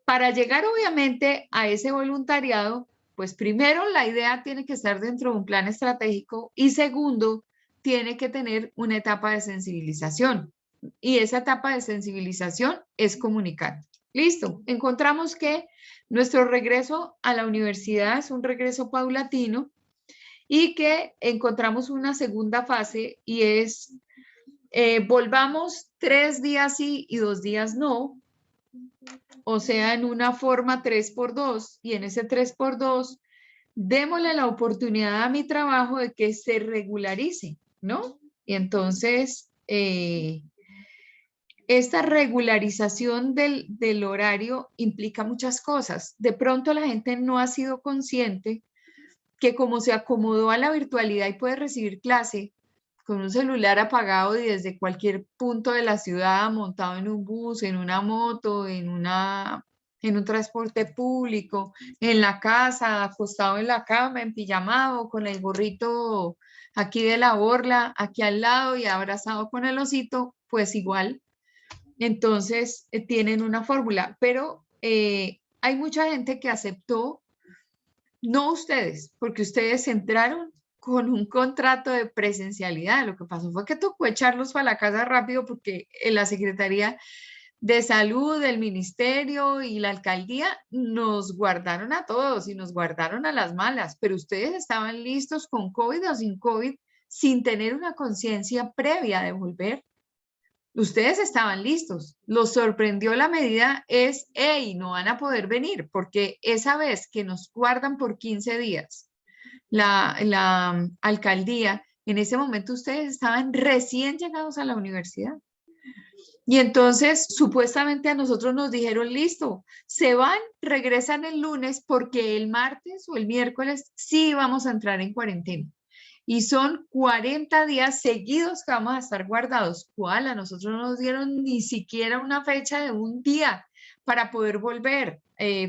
Para llegar obviamente a ese voluntariado, pues primero la idea tiene que estar dentro de un plan estratégico y segundo, tiene que tener una etapa de sensibilización. Y esa etapa de sensibilización es comunicar. Listo, encontramos que nuestro regreso a la universidad es un regreso paulatino y que encontramos una segunda fase y es volvamos 3 días sí y 2 días no, o sea, en una forma 3x2 y en ese 3x2 démosle la oportunidad a mi trabajo de que se regularice, ¿no? Y entonces, esta regularización del horario implica muchas cosas. De pronto la gente no ha sido consciente que como se acomodó a la virtualidad y puede recibir clase con un celular apagado y desde cualquier punto de la ciudad, montado en un bus, en una moto, en un transporte público, en la casa, acostado en la cama, en pijamado, con el gorrito aquí de la borla, aquí al lado y abrazado con el osito, pues igual. Entonces tienen una fórmula, pero hay mucha gente que aceptó, no ustedes, porque ustedes entraron con un contrato de presencialidad. Lo que pasó fue que tocó echarlos para la casa rápido porque en la Secretaría de Salud, el Ministerio y la Alcaldía nos guardaron a todos y nos guardaron a las malas, pero ustedes estaban listos con COVID o sin COVID, sin tener una conciencia previa de volver. Ustedes estaban listos. Los sorprendió la medida es, hey, no van a poder venir, porque esa vez que nos guardan por 15 días, la alcaldía, en ese momento ustedes estaban recién llegados a la universidad. Y entonces, supuestamente a nosotros nos dijeron, listo, se van, regresan el lunes porque el martes o el miércoles sí vamos a entrar en cuarentena. Y son 40 días seguidos que vamos a estar guardados. ¿Cuál? A nosotros no nos dieron ni siquiera una fecha de un día para poder volver.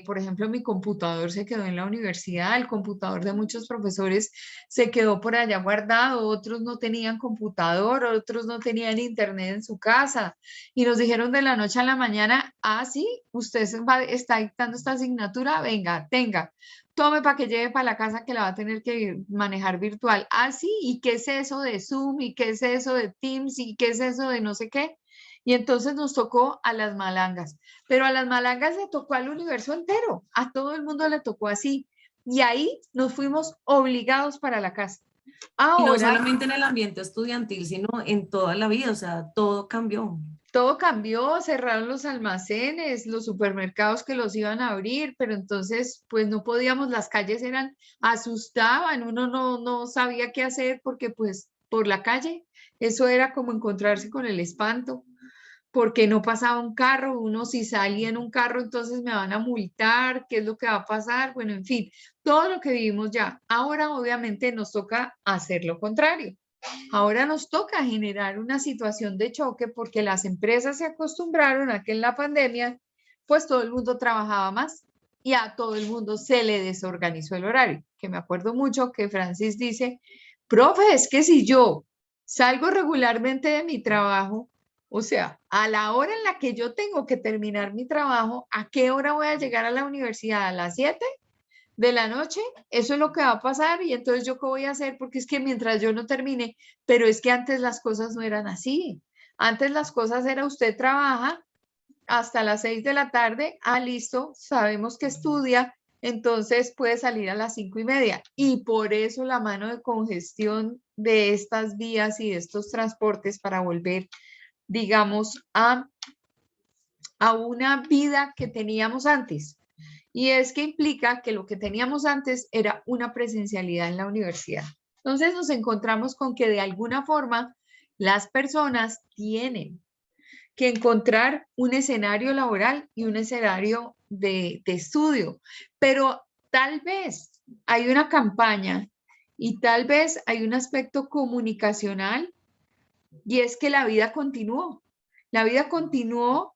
Por ejemplo, mi computador se quedó en la universidad, el computador de muchos profesores se quedó por allá guardado, otros no tenían computador, otros no tenían internet en su casa. Y nos dijeron de la noche a la mañana, ah, sí, usted está dictando esta asignatura, venga, tenga. Tome para que lleve para la casa que la va a tener que manejar virtual. Ah, sí, ¿y qué es eso de Zoom? ¿Y qué es eso de Teams? ¿Y qué es eso de no sé qué? Y entonces nos tocó a las malangas. Pero a las malangas le tocó al universo entero. A todo el mundo le tocó así. Y ahí nos fuimos obligados para la casa. Y no Ahora solamente en el ambiente estudiantil, sino en toda la vida, o sea, todo cambió. todo cambió, cerraron los almacenes, los supermercados que los iban a abrir, pero entonces pues no podíamos, las calles eran, asustaban, uno no sabía qué hacer porque pues por la calle, eso era como encontrarse con el espanto, porque no pasaba un carro, uno si salía en un carro entonces me van a multar, ¿qué es lo que va a pasar? Bueno, en fin, todo lo que vivimos ya. Ahora obviamente nos toca hacer lo contrario. Ahora nos toca generar una situación de choque porque las empresas se acostumbraron a que en la pandemia, pues todo el mundo trabajaba más y a todo el mundo se le desorganizó el horario. Que me acuerdo mucho que Francis dice, profe, es que si yo salgo regularmente de mi trabajo, o sea, a la hora en la que yo tengo que terminar mi trabajo, ¿a qué hora voy a llegar a la universidad? ¿A las 7 de la noche? Eso es lo que va a pasar y entonces yo qué voy a hacer porque es que mientras yo no termine, pero es que antes las cosas no eran así. Antes las cosas era usted trabaja hasta las 6 de la tarde, ah, listo, sabemos que estudia, entonces puede salir a las 5:30. Y por eso la mano de congestión de estas vías y de estos transportes para volver, digamos, a una vida que teníamos antes. Y es que implica que lo que teníamos antes era una presencialidad en la universidad. Entonces nos encontramos con que de alguna forma las personas tienen que encontrar un escenario laboral y un escenario de estudio, pero tal vez hay una campaña y tal vez hay un aspecto comunicacional y es que la vida continuó. La vida continuó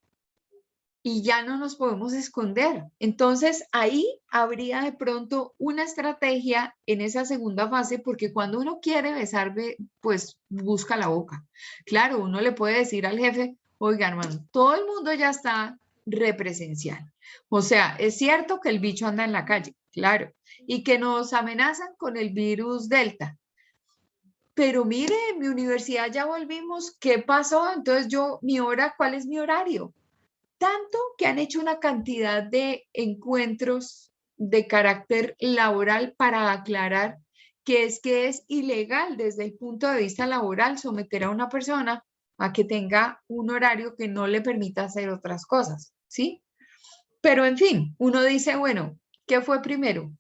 y ya no nos podemos esconder. Entonces, ahí habría de pronto una estrategia en esa segunda fase, porque cuando uno quiere besar, pues busca la boca. Claro, uno le puede decir al jefe, oiga, hermano, todo el mundo ya está represencial. O sea, es cierto que el bicho anda en la calle, claro, y que nos amenazan con el virus Delta. Pero mire, en mi universidad ya volvimos, ¿qué pasó? Entonces ¿cuál es mi horario? Tanto que han hecho una cantidad de encuentros de carácter laboral para aclarar que es ilegal desde el punto de vista laboral someter a una persona a que tenga un horario que no le permita hacer otras cosas, ¿sí? Pero en fin, uno dice, bueno, ¿qué fue primero?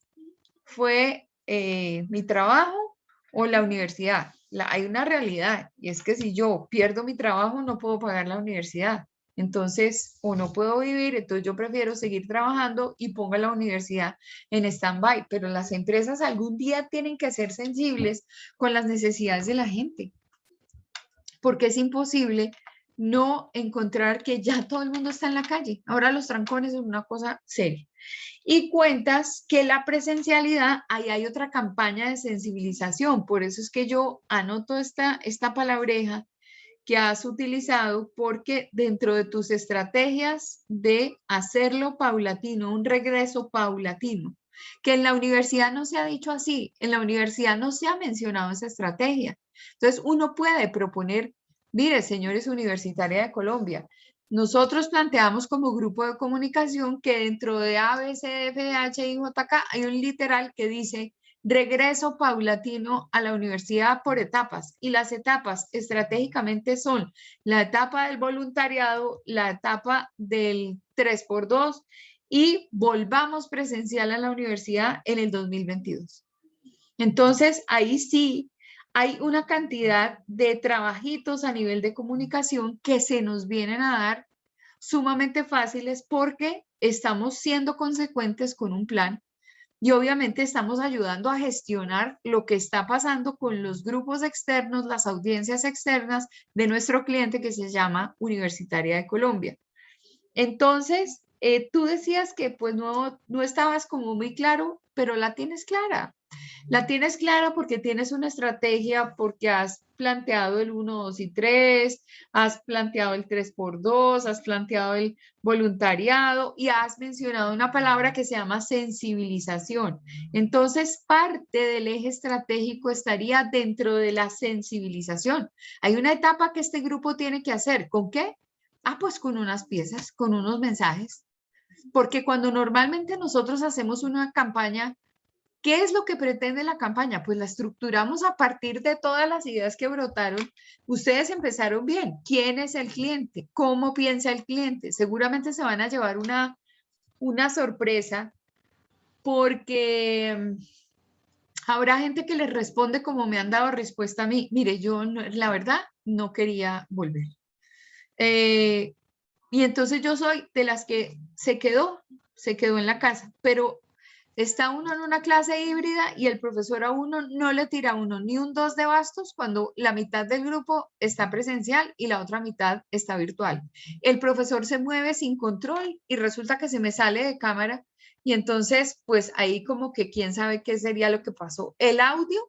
¿Fue mi trabajo o la universidad? Hay una realidad y es que si yo pierdo mi trabajo no puedo pagar la universidad. Entonces, o no puedo vivir, entonces yo prefiero seguir trabajando y pongo la universidad en stand-by. Pero las empresas algún día tienen que ser sensibles con las necesidades de la gente, porque es imposible no encontrar que ya todo el mundo está en la calle. Ahora los trancones son una cosa seria. Y cuentas que la presencialidad, ahí hay otra campaña de sensibilización. Por eso es que yo anoto esta palabreja que has utilizado, porque dentro de tus estrategias de hacerlo paulatino, un regreso paulatino, que en la universidad no se ha dicho así, en la universidad no se ha mencionado esa estrategia. Entonces uno puede proponer, mire, señores universitarios de Colombia, nosotros planteamos como grupo de comunicación que dentro de A, B, C, D, F, H, I, J, K hay un literal que dice regreso paulatino a la universidad por etapas, y las etapas estratégicamente son la etapa del voluntariado, la etapa del 3x2 y volvamos presencial a la universidad en el 2022. Entonces, ahí sí hay una cantidad de trabajitos a nivel de comunicación que se nos vienen a dar sumamente fáciles porque estamos siendo consecuentes con un plan. Y obviamente estamos ayudando a gestionar lo que está pasando con los grupos externos, las audiencias externas de nuestro cliente que se llama Universitaria de Colombia. Entonces, tú decías que pues no estabas como muy claro, pero la tienes clara. La tienes clara porque tienes una estrategia, porque has planteado el 1, 2 y 3, has planteado el 3x2, has planteado el voluntariado y has mencionado una palabra que se llama sensibilización. Entonces, parte del eje estratégico estaría dentro de la sensibilización. Hay una etapa que este grupo tiene que hacer. ¿Con qué? Ah, pues con unas piezas, con unos mensajes. Porque cuando normalmente nosotros hacemos una campaña, ¿qué es lo que pretende la campaña? Pues la estructuramos a partir de todas las ideas que brotaron. Ustedes empezaron bien. ¿Quién es el cliente? ¿Cómo piensa el cliente? Seguramente se van a llevar una sorpresa porque habrá gente que les responde como me han dado respuesta a mí. Mire, yo la verdad no quería volver. Y entonces yo soy de las que se quedó en la casa, pero está uno en una clase híbrida y el profesor a uno no le tira a uno ni un 2 de bastos cuando la mitad del grupo está presencial y la otra mitad está virtual. El profesor se mueve sin control y resulta que se me sale de cámara y entonces pues ahí como que quién sabe qué sería lo que pasó. El audio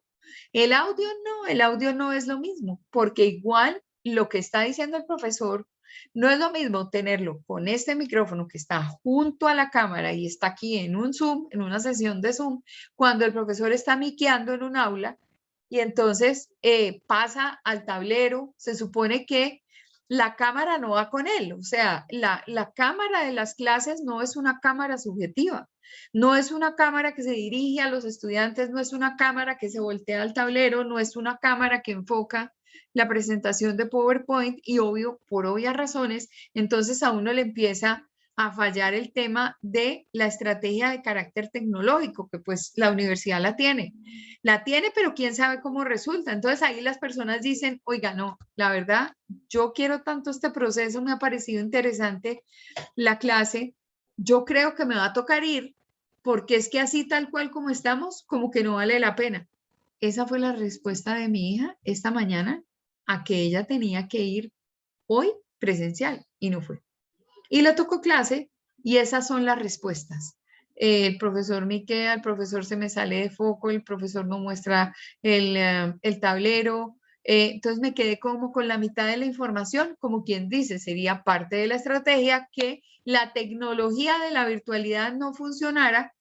no es lo mismo, porque igual lo que está diciendo el profesor no es lo mismo tenerlo con este micrófono que está junto a la cámara y está aquí en un Zoom, en una sesión de Zoom, cuando el profesor está miqueando en un aula y entonces pasa al tablero. Se supone que la cámara no va con él, o sea, la cámara de las clases no es una cámara subjetiva, no es una cámara que se dirige a los estudiantes, no es una cámara que se voltea al tablero, no es una cámara que enfoca la presentación de PowerPoint y obvio, por obvias razones, entonces a uno le empieza a fallar el tema de la estrategia de carácter tecnológico, que pues la universidad la tiene, pero quién sabe cómo resulta. Entonces ahí las personas dicen, oiga, no, la verdad, yo quiero tanto este proceso, me ha parecido interesante la clase, yo creo que me va a tocar ir, porque es que así tal cual como estamos, como que no vale la pena. Esa fue la respuesta de mi hija esta mañana a que ella tenía que ir hoy presencial y no fue. Y le tocó clase y esas son las respuestas. El profesor miquea, el profesor se me sale de foco, el profesor no muestra el tablero. Entonces me quedé como con la mitad de la información, como quien dice, sería parte de la estrategia que la tecnología de la virtualidad no funcionara.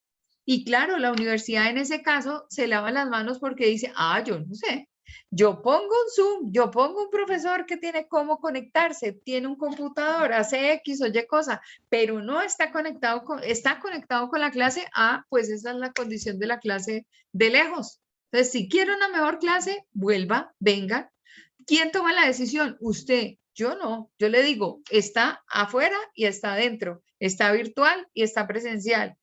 Y claro, la universidad en ese caso se lava las manos porque dice, yo no sé, yo pongo un Zoom, yo pongo un profesor que tiene cómo conectarse, tiene un computador, hace X o Y cosa, pero no está conectado con la clase. Pues esa es la condición de la clase de lejos. Entonces, si quiere una mejor clase, vuelva, venga. ¿Quién toma la decisión? Usted. Yo no. Yo le digo, está afuera y está adentro, está virtual y está presencial.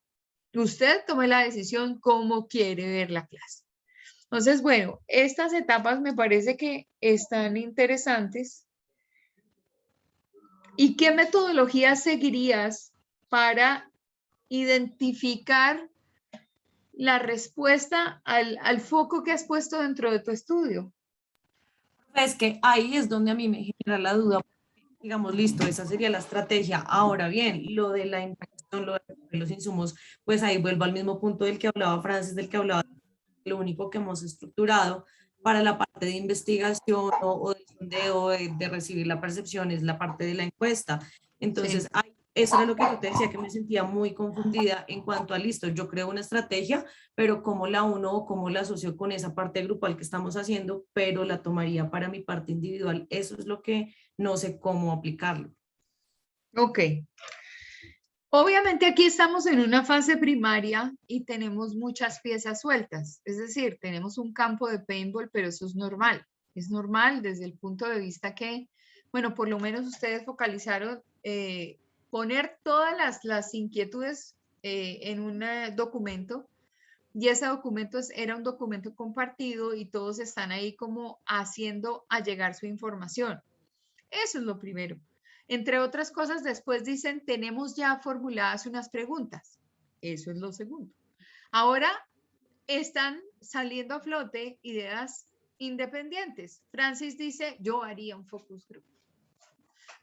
Usted tome la decisión cómo quiere ver la clase. Entonces, bueno, estas etapas me parece que están interesantes. ¿Y qué metodología seguirías para identificar la respuesta al foco que has puesto dentro de tu estudio? Es que ahí es donde a mí me genera la duda. Digamos, listo, esa sería la estrategia. Ahora bien, lo de la inversión, lo de los insumos, pues ahí vuelvo al mismo punto del que hablaba Francis, del que hablaba. Lo único que hemos estructurado para la parte de investigación o de sondeo, de recibir la percepción, es la parte de la encuesta. Entonces, eso era lo que yo te decía, que me sentía muy confundida en cuanto a, listo, yo creo una estrategia, pero cómo la uno o cómo la asocio con esa parte grupal que estamos haciendo, pero la tomaría para mi parte individual. Eso es lo que no sé cómo aplicarlo. Ok. Obviamente aquí estamos en una fase primaria y tenemos muchas piezas sueltas. Es decir, tenemos un campo de paintball, pero eso es normal. Es normal desde el punto de vista que, bueno, por lo menos ustedes focalizaron poner todas las inquietudes en un documento, y ese documento era un documento compartido y todos están ahí como haciendo a llegar su información. Eso es lo primero. Entre otras cosas, después dicen, tenemos ya formuladas unas preguntas. Eso es lo segundo. Ahora están saliendo a flote ideas independientes. Francis dice, yo haría un focus group.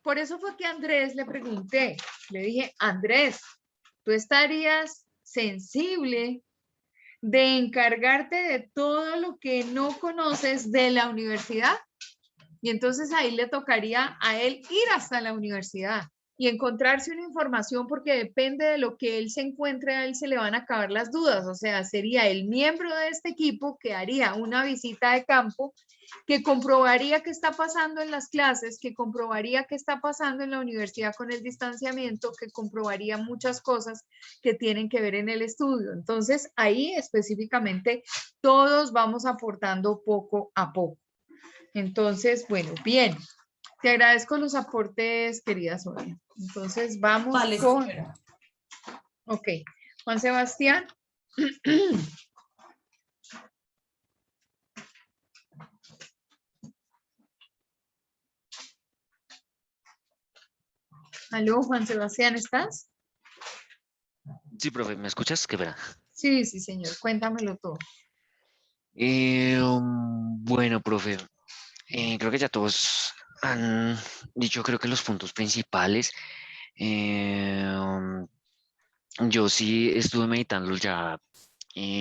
Por eso fue que a Andrés le pregunté, le dije, Andrés, ¿tú estarías sensible de encargarte de todo lo que no conoces de la universidad? Y entonces ahí le tocaría a él ir hasta la universidad y encontrarse una información, porque depende de lo que él se encuentre, a él se le van a acabar las dudas. O sea, sería el miembro de este equipo que haría una visita de campo, que comprobaría qué está pasando en las clases, que comprobaría qué está pasando en la universidad con el distanciamiento, que comprobaría muchas cosas que tienen que ver en el estudio. Entonces, ahí específicamente todos vamos aportando poco a poco. Entonces, bueno, bien. Te agradezco los aportes, querida Sonia. Entonces, vamos Vale, con... señora. Ok. Juan Sebastián. Aló, Juan Sebastián, ¿estás? Sí, profe, ¿me escuchas? Qué pena. Sí, sí, señor. Cuéntamelo todo. Bueno, profe, creo que ya todos han dicho, creo que los puntos principales. Eh, um, yo sí estuve meditando ya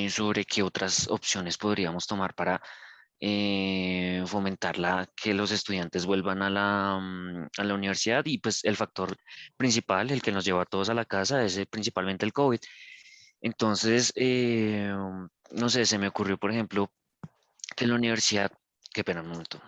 sobre qué otras opciones podríamos tomar para fomentar que los estudiantes vuelvan a a la universidad, y pues el factor principal, el que nos lleva a todos a la casa, es principalmente el COVID. Entonces, no sé, se me ocurrió, por ejemplo, que en la universidad, qué pena, un momento.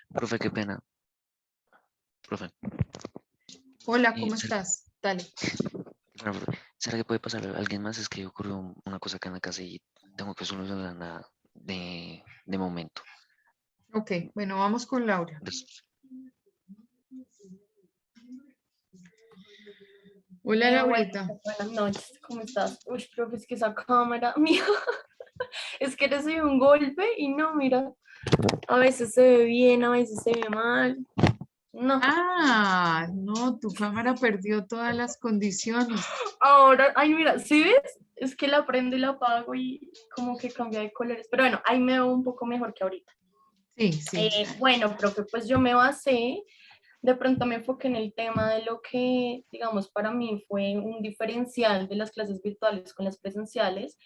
Profe, qué pena. Profe. Hola, ¿cómo ¿Será, estás? Dale. profe, ¿será que puede pasar a alguien más? Es que ocurrió una cosa acá en la casa y tengo que solucionarla de momento. Ok, bueno, vamos con Laura. Gracias. Hola, Bueno, Laurita. buenas noches, ¿cómo estás? Uy, profe, es que esa cámara, mía, es que recibí un golpe y no, mira, a veces se ve bien, a veces se ve mal. No, Ah, no, tu cámara perdió todas las condiciones. ahora, ay, mira, ¿sí ves? Es que la prendo y la apago y como que cambia de colores. Pero bueno, ahí me veo un poco mejor que ahorita. Sí, sí. Bueno, profe, pues yo me basé, de pronto me enfoqué en el tema de lo que, digamos, para mí fue un diferencial de las clases virtuales con las presenciales,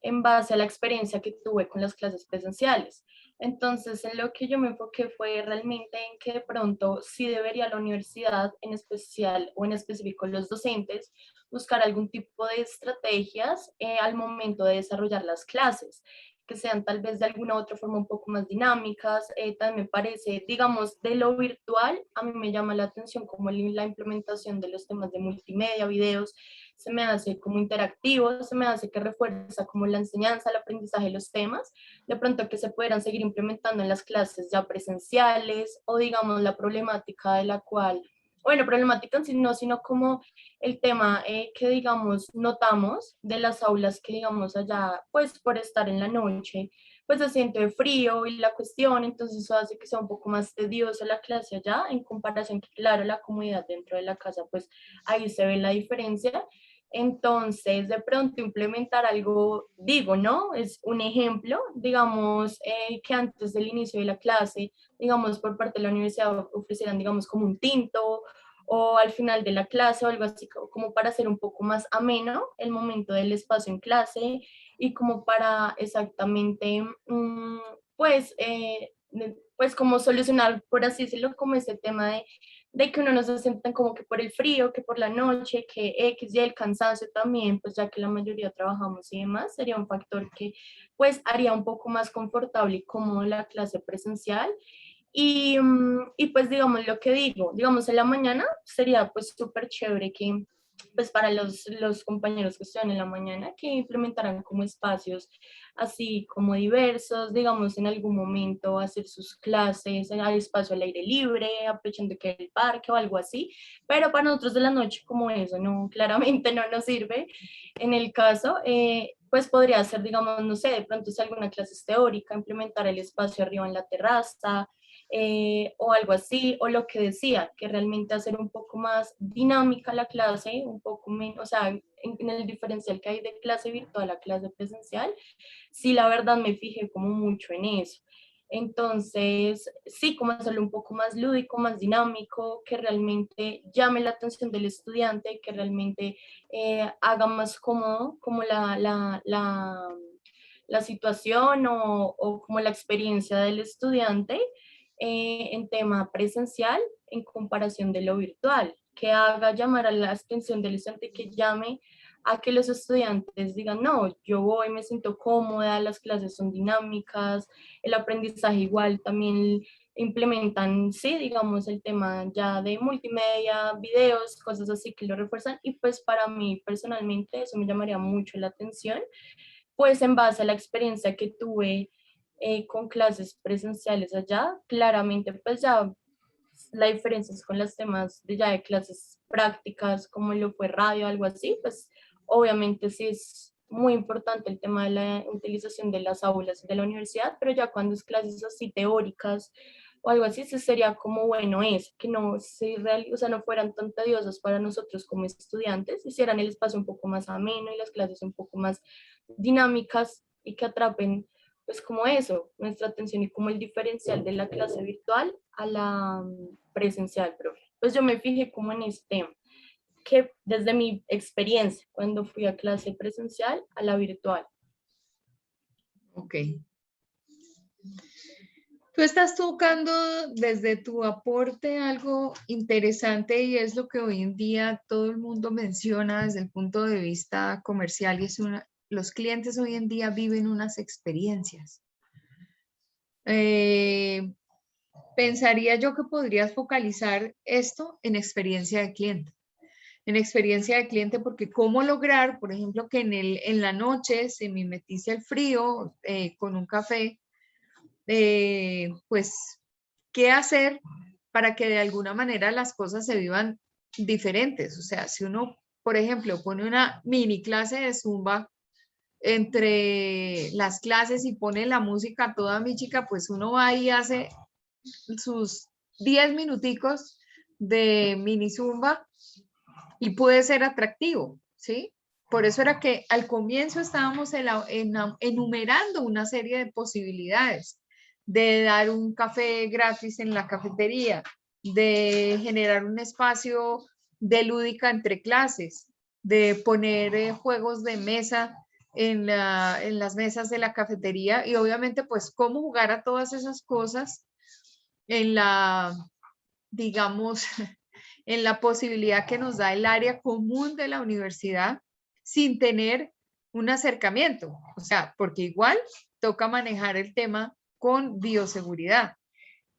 en base a la experiencia que tuve con las clases presenciales. Entonces, en lo que yo me enfoqué fue realmente en que de pronto sí debería la universidad, en especial o en específico los docentes, buscar algún tipo de estrategias al momento de desarrollar las clases. que sean tal vez de alguna u otra forma un poco más dinámicas. También me parece, digamos, de lo virtual, a mí me llama la atención como la implementación de los temas de multimedia, videos, se me hace como interactivo, se me hace que refuerza como la enseñanza, el aprendizaje de los temas, de pronto que se pudieran seguir implementando en las clases ya presenciales, o digamos la problemática de la cual, bueno, problemática en sí no, sino como el tema que, digamos, notamos de las aulas que, digamos, allá, pues por estar en la noche, pues se siente frío y la cuestión, entonces eso hace que sea un poco más tediosa la clase allá, en comparación que, claro, la comodidad dentro de la casa, pues ahí se ve la diferencia. Entonces, de pronto implementar algo, digo, ¿no? Es un ejemplo, digamos, que antes del inicio de la clase, digamos, por parte de la universidad ofrecieran, digamos, como un tinto, o al final de la clase o algo así, como para hacer un poco más ameno el momento del espacio en clase y como para exactamente, pues, pues como solucionar, por así decirlo, como ese tema de que uno no se sienta como que por el frío, que por la noche, que X y el cansancio también, pues ya que la mayoría trabajamos y demás, sería un factor que pues haría un poco más confortable y cómodo la clase presencial. Y pues digamos lo que digo, digamos en la mañana sería pues súper chévere que pues para los compañeros que estudian en la mañana que implementaran como espacios así como diversos, digamos en algún momento hacer sus clases en el espacio al aire libre, aprovechando que el parque o algo así, pero para nosotros de la noche como eso no, claramente no nos sirve. En el caso, pues podría ser, digamos, no sé, de pronto si alguna clase es teórica, implementar el espacio arriba en la terraza, o algo así, o lo que decía, que realmente hacer un poco más dinámica la clase, un poco menos, o sea, en el diferencial que hay de clase virtual a clase presencial, sí, la verdad me fijé como mucho en eso. Entonces, sí, como hacerlo un poco más lúdico, más dinámico, que realmente llame la atención del estudiante, que realmente haga más cómodo como la situación o como la experiencia del estudiante en tema presencial en comparación de lo virtual, que haga llamar a la atención del estudiante, que llame a que los estudiantes digan, no, yo voy, me siento cómoda, las clases son dinámicas, el aprendizaje igual también implementan, sí, digamos, el tema ya de multimedia, videos, cosas así que lo refuerzan, y pues para mí personalmente eso me llamaría mucho la atención, pues en base a la experiencia que tuve con clases presenciales allá, claramente pues ya la diferencia es con los temas de ya de clases prácticas, como lo fue radio, algo así, pues obviamente sí es muy importante el tema de la utilización de las aulas de la universidad, pero ya cuando es clases así teóricas o algo así, sí sería como bueno es que no se o sea, no fueran tan tediosas para nosotros como estudiantes, hicieran el espacio un poco más ameno y las clases un poco más dinámicas y que atrapen pues como eso, nuestra atención y como el diferencial de la clase virtual a la presencial, profe. Pues yo me fijé como en este tema, que desde mi experiencia, cuando fui a clase presencial a la virtual. Ok. Tú estás tocando desde tu aporte algo interesante y es lo que hoy en día todo el mundo menciona desde el punto de vista comercial y es los clientes hoy en día viven unas experiencias. Pensaría yo que podrías focalizar esto en experiencia de cliente. En experiencia de cliente, porque cómo lograr, por ejemplo, que en la noche se mimetice el frío con un café, pues, ¿qué hacer para que de alguna manera las cosas se vivan diferentes? O sea, si uno, por ejemplo, pone una mini clase de Zumba entre las clases y pone la música a toda mi chica, pues uno va y hace sus 10 minuticos de mini Zumba y puede ser atractivo, ¿sí? Por eso era que al comienzo estábamos enumerando una serie de posibilidades de dar un café gratis en la cafetería, de generar un espacio de lúdica entre clases, de poner juegos de mesa en las mesas de la cafetería y obviamente pues cómo jugar a todas esas cosas en la, digamos, en la posibilidad que nos da el área común de la universidad sin tener un acercamiento. O sea, porque igual toca manejar el tema con bioseguridad.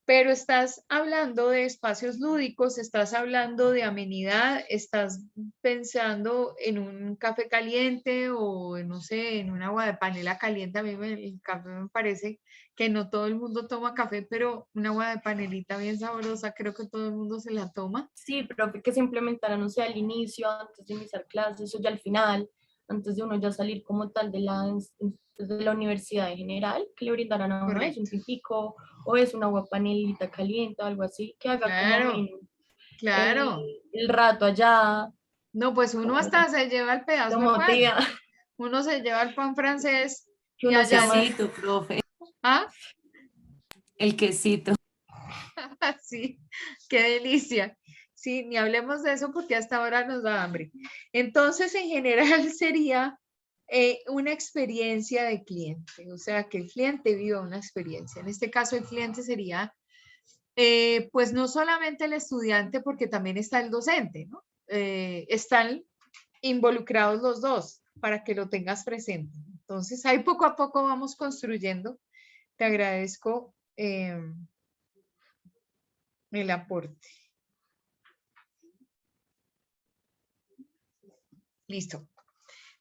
Pero estás hablando de espacios lúdicos, estás hablando de amenidad, estás pensando en un café caliente o no sé, en un agua de panela caliente. A mí el café me parece que no todo el mundo toma café, pero un agua de panelita bien sabrosa, creo que todo el mundo se la toma. Sí, profe, que se implementara, no sé, al inicio, antes de iniciar clases, o ya al final, antes de uno ya salir como tal de la universidad en general, que le brindaran a uno eso, un Correcto. tintico, o es una agua panelita caliente, o algo así, que haga como Claro, el, claro. el rato allá, No, pues uno hasta se lleva el lo pedazo de pan. motiva, Uno se lleva el pan francés que y uno allá sea en más, Quesito, profe, ¿Ah? el quesito. Sí, qué delicia. Sí, ni hablemos de eso porque hasta ahora nos da hambre. Entonces, en general sería una experiencia de cliente, o sea, que el cliente viva una experiencia. En este caso, el cliente sería, pues no solamente el estudiante, porque también está el docente, ¿no? Están involucrados los dos para que lo tengas presente. Entonces, ahí poco a poco vamos construyendo. Te agradezco el aporte. Listo.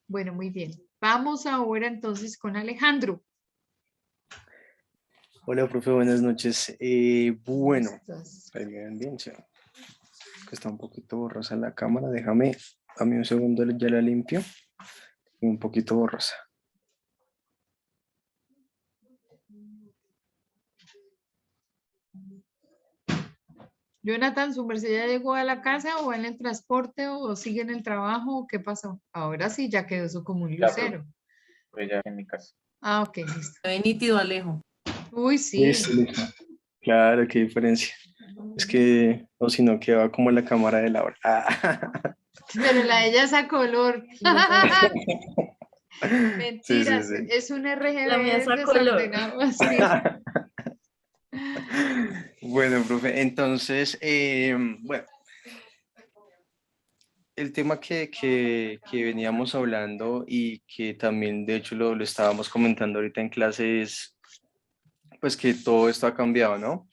Bueno, muy bien. Vamos ahora entonces con Alejandro. Hola, profe, buenas noches. ¿Cómo Bueno, estás? ahí me ven bien, sí. Que está un poquito borrosa la cámara. Dame un segundo, ya la limpio. Un poquito borrosa. Jonathan, ¿su merced ya llegó a la casa o va en el transporte o sigue en el trabajo o qué pasó? Ahora sí, ya quedó eso como un Ya, profe, lucero. estoy ya en mi casa. Ah, ok, listo. Ve nítido, Alejo. Uy, sí. Listo, listo. Claro, qué diferencia. Es que, o si no, quedaba como la cámara de Laura. Pero la de ella es a color. Sí, sí, Mentiras, sí. es un la mía es RGB a color. desordenado así. Bueno, profe, entonces, bueno, el tema que veníamos hablando y que también, de hecho, lo estábamos comentando ahorita en clase es, pues, que todo esto ha cambiado, ¿no?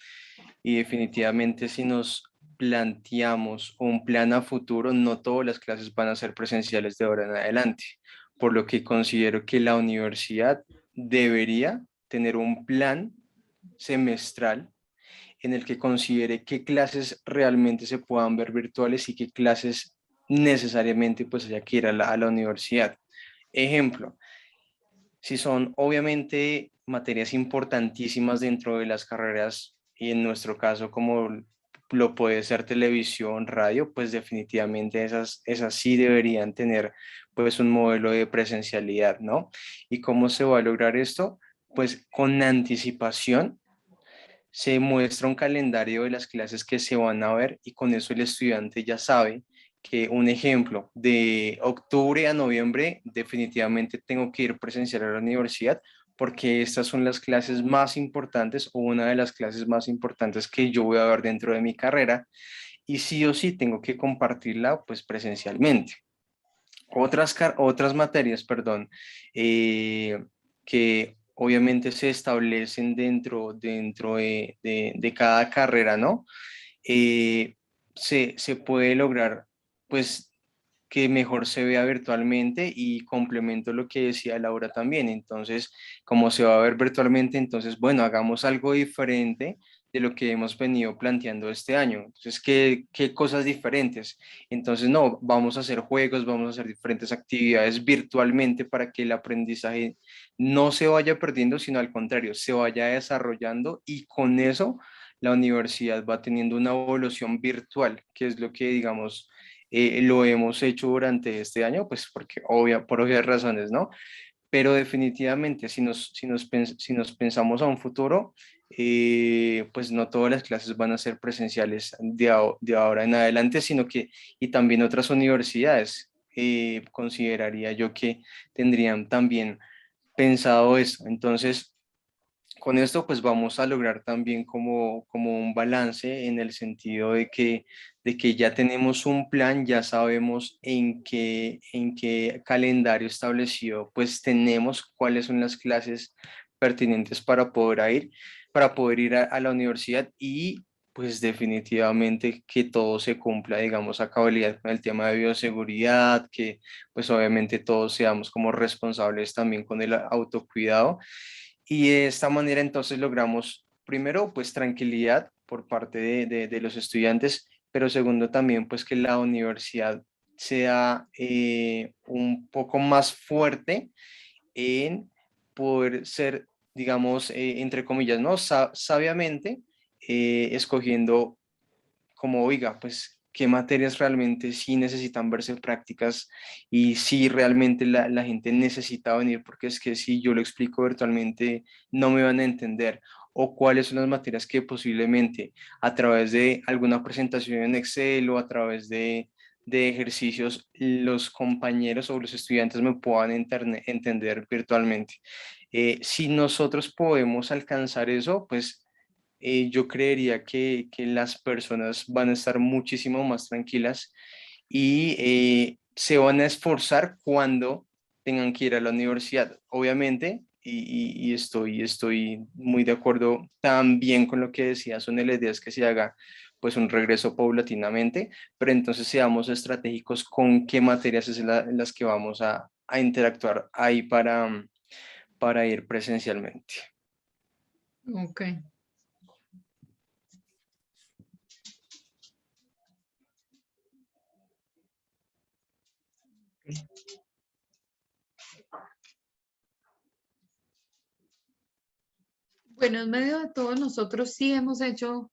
Y definitivamente si nos planteamos un plan a futuro, no todas las clases van a ser presenciales de ahora en adelante, por lo que considero que la universidad debería tener un plan semestral en el que considere qué clases realmente se puedan ver virtuales y qué clases necesariamente pues haya que ir a la universidad. Ejemplo, si son obviamente materias importantísimas dentro de las carreras y en nuestro caso como lo puede ser televisión, radio, pues definitivamente esas sí deberían tener pues un modelo de presencialidad, ¿no? ¿Y cómo se va a lograr esto? Pues con anticipación se muestra un calendario de las clases que se van a ver y con eso el estudiante ya sabe que un ejemplo de octubre a noviembre definitivamente tengo que ir presencial a la universidad porque estas son las clases más importantes o una de las clases más importantes que yo voy a ver dentro de mi carrera y sí o sí tengo que compartirla pues presencialmente. Otras materias, perdón, que obviamente se establecen dentro de cada carrera, ¿no? Se puede lograr, pues, que mejor se vea virtualmente y complemento lo que decía Laura también. Entonces, como se va a ver virtualmente, entonces, bueno, hagamos algo diferente de lo que hemos venido planteando este año. Entonces, ¿qué cosas diferentes? Entonces, no, vamos a hacer juegos, vamos a hacer diferentes actividades virtualmente para que el aprendizaje no se vaya perdiendo, sino al contrario, se vaya desarrollando y con eso la universidad va teniendo una evolución virtual, que es lo que, digamos, lo hemos hecho durante este año, pues porque por obvias razones, ¿no? Pero definitivamente, si nos pensamos a un futuro, pues no todas las clases van a ser presenciales de ahora en adelante, sino que, y también otras universidades, consideraría yo que tendrían también pensado eso. Entonces, con esto pues vamos a lograr también como un balance en el sentido de que ya tenemos un plan, ya sabemos en qué calendario establecido pues tenemos cuáles son las clases pertinentes para poder ir a la universidad y pues definitivamente que todo se cumpla, digamos, a cabalidad con el tema de bioseguridad, que pues obviamente todos seamos como responsables también con el autocuidado. Y de esta manera entonces logramos, primero, pues tranquilidad por parte de los estudiantes, pero segundo también pues que la universidad sea un poco más fuerte en poder ser, digamos, entre comillas, ¿no? Sabiamente escogiendo como, oiga, pues qué materias realmente sí necesitan verse prácticas y si realmente la gente necesita venir, porque es que si yo lo explico virtualmente no me van a entender, o cuáles son las materias que posiblemente a través de alguna presentación en Excel o a través de ejercicios los compañeros o los estudiantes me puedan entender virtualmente. Si nosotros podemos alcanzar eso, pues yo creería que las personas van a estar muchísimo más tranquilas y se van a esforzar cuando tengan que ir a la universidad. Obviamente, y estoy muy de acuerdo también con lo que decía, son la idea es que se haga pues un regreso paulatinamente, pero entonces seamos estratégicos con qué materias es las que vamos a interactuar ahí para ir presencialmente. Ok. Bueno, en medio de todo, nosotros sí hemos hecho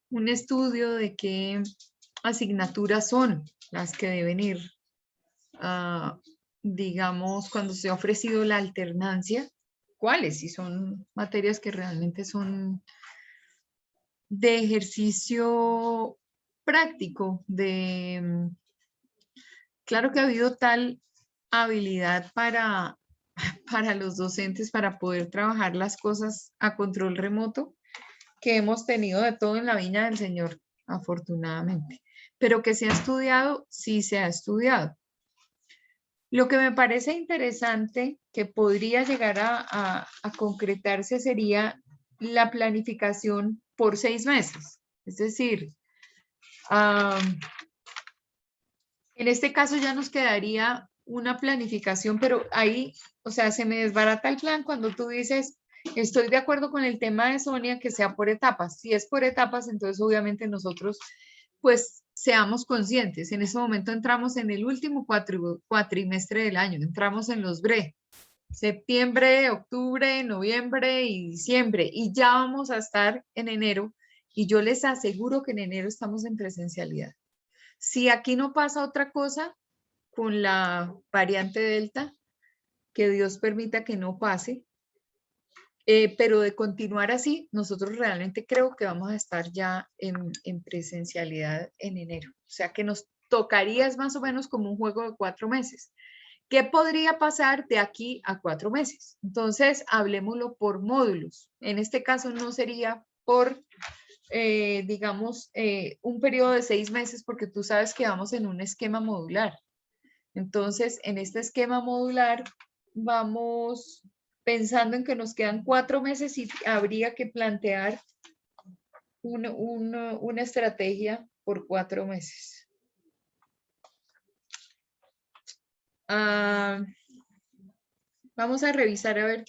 un estudio de qué asignaturas son las que deben ir, digamos, cuando se ha ofrecido la alternancia, cuáles, si son materias que realmente son de ejercicio práctico, claro que ha habido tal habilidad para los docentes para poder trabajar las cosas a control remoto, que hemos tenido de todo en la viña del Señor, afortunadamente. Pero que se ha estudiado, sí se ha estudiado. Lo que me parece interesante que podría llegar a concretarse sería la planificación por 6 meses. Es decir, en este caso ya nos quedaría una planificación, pero ahí, o sea, se me desbarata el plan cuando tú dices, estoy de acuerdo con el tema de Sonia, que sea por etapas. Si es por etapas, entonces obviamente nosotros, pues, seamos conscientes. En ese momento entramos en el último cuatrimestre del año, entramos en los BRE, septiembre, octubre, noviembre y diciembre, y ya vamos a estar en enero, y yo les aseguro que en enero estamos en presencialidad. Si aquí no pasa otra cosa con la variante Delta, que Dios permita que no pase, pero de continuar así, nosotros realmente creo que vamos a estar ya en presencialidad en enero. O sea que nos tocaría es más o menos como un juego de 4 meses. ¿Qué podría pasar de aquí a 4 meses? Entonces, hablemoslo por módulos. En este caso no sería por digamos, un periodo de 6 meses, porque tú sabes que vamos en un esquema modular. Entonces, en este esquema modular, vamos pensando en que nos quedan 4 meses y habría que plantear una estrategia por 4 meses. Vamos a revisar a ver